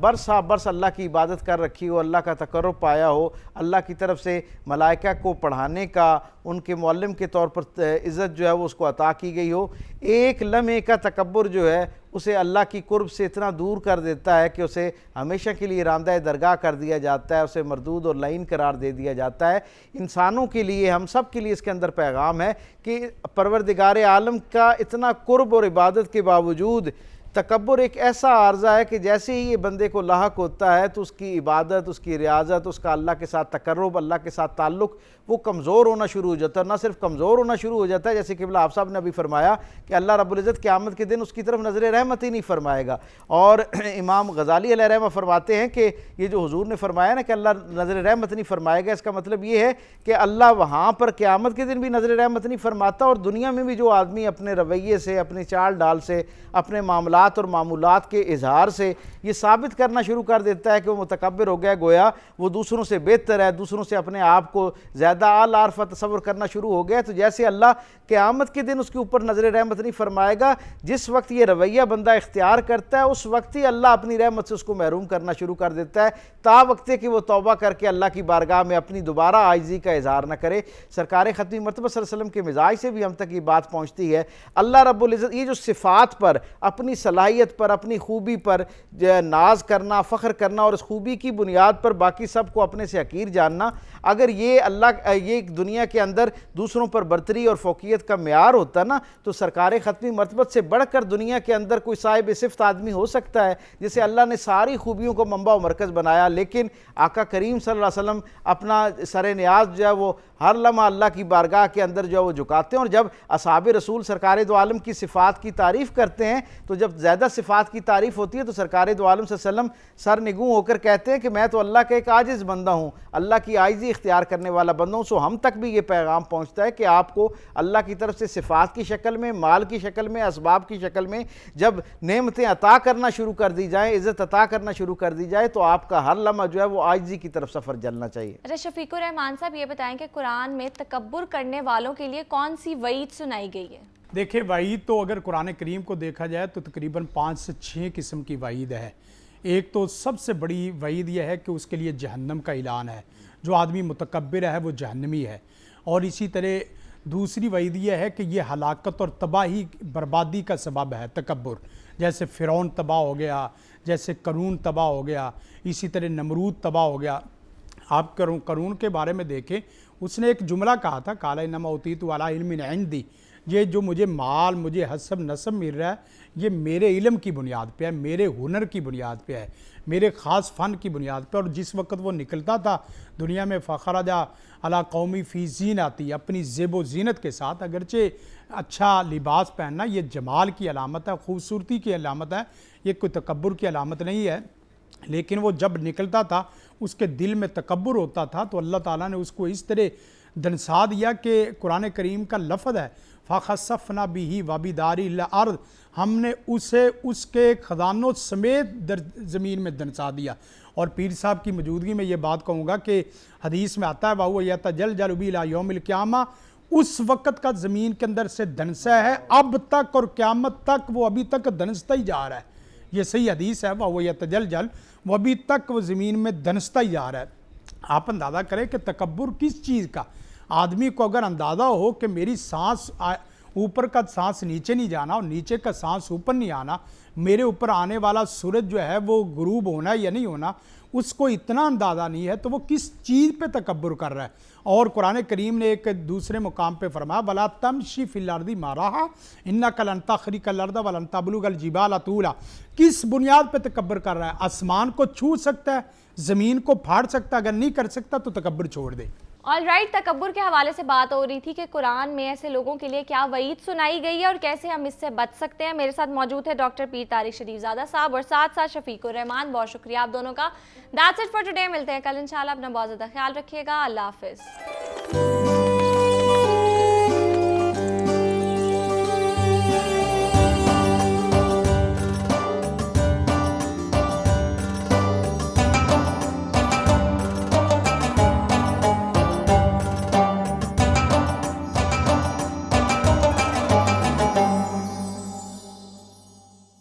برسا برس اللہ کی عبادت کر رکھی ہو، اللہ کا تقرب پایا ہو، اللہ کی طرف سے ملائکہ کو پڑھانے کا ان کے معلم کے طور پر عزت جو ہے وہ اس کو عطا کی گئی ہو، ایک لمحے کا تکبر جو ہے اسے اللہ کی قرب سے اتنا دور کر دیتا ہے کہ اسے ہمیشہ کے لیے راندہ درگاہ کر دیا جاتا ہے، اسے مردود اور لعین قرار دے دیا جاتا ہے۔ انسانوں کے لیے، ہم سب کے لیے اس کے اندر پیغام ہے کہ پروردگار عالم کا اتنا قرب اور عبادت کے باوجود تکبر ایک ایسا عارضہ ہے کہ جیسے ہی یہ بندے کو لاحق ہوتا ہے تو اس کی عبادت، اس کی ریاضت، اس کا اللہ کے ساتھ تقرب، اللہ کے ساتھ تعلق وہ کمزور ہونا شروع ہو جاتا ہے، نہ صرف کمزور ہونا شروع ہو جاتا ہے جیسے قبلہ آپ صاحب نے ابھی فرمایا کہ اللہ رب العزت قیامت کے دن اس کی طرف نظر رحمت ہی نہیں فرمائے گا، اور امام غزالی علیہ رحمہ فرماتے ہیں کہ یہ جو حضور نے فرمایا نا کہ اللہ نظر رحمت نہیں فرمائے گا، اس کا مطلب یہ ہے کہ اللہ وہاں پر قیامت کے دن بھی نظر رحمت نہیں فرماتا، اور دنیا میں بھی جو آدمی اپنے رویے سے، اپنی چال ڈال سے، اپنے معاملات اور معمولات کے اظہار سے یہ ثابت کرنا شروع کر دیتا ہے کہ وہ متکبر ہو گیا، گویا وہ دوسروں سے بہتر ہے، دوسروں سے اپنے آپ کو زیادہ اعلیٰ عرفہ تصور کرنا شروع ہو گیا، تو جیسے اللہ قیامت کے دن اس کے اوپر نظر رحمت نہیں فرمائے گا، جس وقت یہ رویہ بندہ اختیار کرتا ہے اس وقت ہی اللہ اپنی رحمت سے اس کو محروم کرنا شروع کر دیتا ہے، تا وقتے کہ وہ توبہ کر کے اللہ کی بارگاہ میں اپنی دوبارہ عاجزی کا اظہار نہ کرے۔ سرکار ختمی مرتبہ صلی اللہ علیہ وسلم کے مزاج سے بھی ہم تک یہ بات پہنچتی ہے، اللہ رب العزت یہ جو صفات پر، اپنی صلاحیت پر، اپنی خوبی پر ناز کرنا، فخر کرنا اور اس خوبی کی بنیاد پر باقی سب کو اپنے سے حقیر جاننا، اگر یہ اللہ یہ دنیا کے اندر دوسروں پر برتری اور فوقیت کا معیار ہوتا نا تو سرکار ختمی مرتبہ سے بڑھ کر دنیا کے اندر کوئی صاحب صفت آدمی ہو سکتا ہے، جسے اللہ نے ساری خوبیوں کو منبع و مرکز بنایا، لیکن آقا کریم صلی اللہ علیہ وسلم اپنا سر نیاز جو ہے وہ ہر لمحہ اللہ کی بارگاہ کے اندر جو ہے وہ جھکاتے ہیں، اور جب اصحاب رسول سرکار دو عالم کی صفات کی تعریف کرتے ہیں تو جب زیادہ صفات کی تعریف ہوتی ہے تو سرکار دو عالم صلی اللہ علیہ وسلم سر نگوں ہو کر کہتے ہیں کہ میں تو اللہ کا ایک عاجز بندہ ہوں، اللہ کی عاجزی اختیار کرنے والا بندہ ہوں، سو ہم تک بھی یہ پیغام پہنچتا ہے کہ آپ کو اللہ کی طرف سے صفات کی شکل میں، مال کی شکل میں، اسباب کی شکل میں جب نعمتیں عطا کرنا شروع کر دی جائیں، عزت عطا کرنا شروع کر دی جائے تو آپ کا ہر لمحہ جو ہے وہ عاجزی کی طرف سفر چلنا چاہیے۔ اچھا شفیق الرحمان صاحب یہ بتائیں کہ قرآن میں تکبر کرنے والوں کے لیے کون سی وعید سنائی گئی ہے؟ دیکھیں وعید تو اگر قرآن کریم کو دیکھا جائے تو تقریباً 5 سے 6 قسم کی وعید ہے۔ ایک تو سب سے بڑی وعید یہ ہے کہ اس کے لیے جہنم کا اعلان ہے، جو آدمی متکبر ہے وہ جہنمی ہے، اور اسی طرح دوسری وعید یہ ہے کہ یہ ہلاکت اور تباہی بربادی کا سبب ہے تکبر، جیسے فرعون تباہ ہو گیا، جیسے قارون تباہ ہو گیا، اسی طرح نمرود تباہ ہو گیا۔ آپ قارون کے بارے میں دیکھیں، اس نے ایک جملہ کہا تھا قال انما اوتیت علی علم عندی، یہ جو مجھے مال، مجھے حسب نسب مل رہا ہے یہ میرے علم کی بنیاد پہ ہے، میرے ہنر کی بنیاد پہ ہے، میرے خاص فن کی بنیاد پہ، اور جس وقت وہ نکلتا تھا دنیا میں فخرج علی قومی فی زینتی، اپنی زیب و زینت کے ساتھ، اگرچہ اچھا لباس پہننا یہ جمال کی علامت ہے، خوبصورتی کی علامت ہے، یہ کوئی تکبر کی علامت نہیں ہے، لیکن وہ جب نکلتا تھا اس کے دل میں تکبر ہوتا تھا تو اللہ تعالیٰ نے اس کو اس طرح دنسا دیا کہ قرآن کریم کا لفظ ہے فَخَسَفْنَا بِهِ وَبِدَارِهِ الْأَرْضِ، ہم نے اسے اس کے خزانوں سمیت زمین میں دنسا دیا۔ اور پیر صاحب کی موجودگی میں یہ بات کہوں گا کہ حدیث میں آتا ہے وَهُوَ يَتَجَلْجَلُ بِهِ إِلَى يَوْمِ الْقِيَامَةِ، اس وقت کا زمین کے اندر سے دنسا ہے اب تک، اور قیامت تک وہ ابھی تک دنستا ہی جا رہا ہے، یہ صحیح حدیث ہے، وہ یتجلجل، وہ ابھی تک وہ زمین میں دنستا ہی جا رہا ہے۔ آپ اندازہ کریں کہ تکبر کس چیز کا، آدمی کو اگر اندازہ ہو کہ میری سانس اوپر کا سانس نیچے نہیں جانا اور نیچے کا سانس اوپر نہیں آنا، میرے اوپر آنے والا سورج جو ہے وہ غروب ہونا یا نہیں ہونا، اس کو اتنا اندازہ نہیں ہے، تو وہ کس چیز پہ تکبر کر رہا ہے۔ اور قرآن کریم نے ایک دوسرے مقام پہ فرمایا وَلَا تَمْشِ فِي الْأَرْضِ مَرَحًا إِنَّكَ لَن تَخْرِقَ الْأَرْضَ وَلَن تَبْلُغَ الْجِبَالَ طُولًا۔ کس بنیاد پہ تکبر کر رہا ہے؟ آسمان کو چھو سکتا ہے، زمین کو پھاڑ سکتا ہے، اگر نہیں کر سکتا تو تکبر چھوڑ دے۔ آل رائٹ، تکبر کے حوالے سے بات ہو رہی تھی کہ قرآن میں ایسے لوگوں کے لیے کیا وعید سنائی گئی ہے اور کیسے ہم اس سے بچ سکتے ہیں۔ میرے ساتھ موجود ہے ڈاکٹر پیر طارق شریف زادہ صاحب اور ساتھ ساتھ شفیق الرحمان۔ بہت شکریہ آپ دونوں کا۔ That's it for today، ملتے ہیں کل انشاءاللہ۔ اپنا بہت زیادہ خیال رکھیے گا، اللہ حافظ۔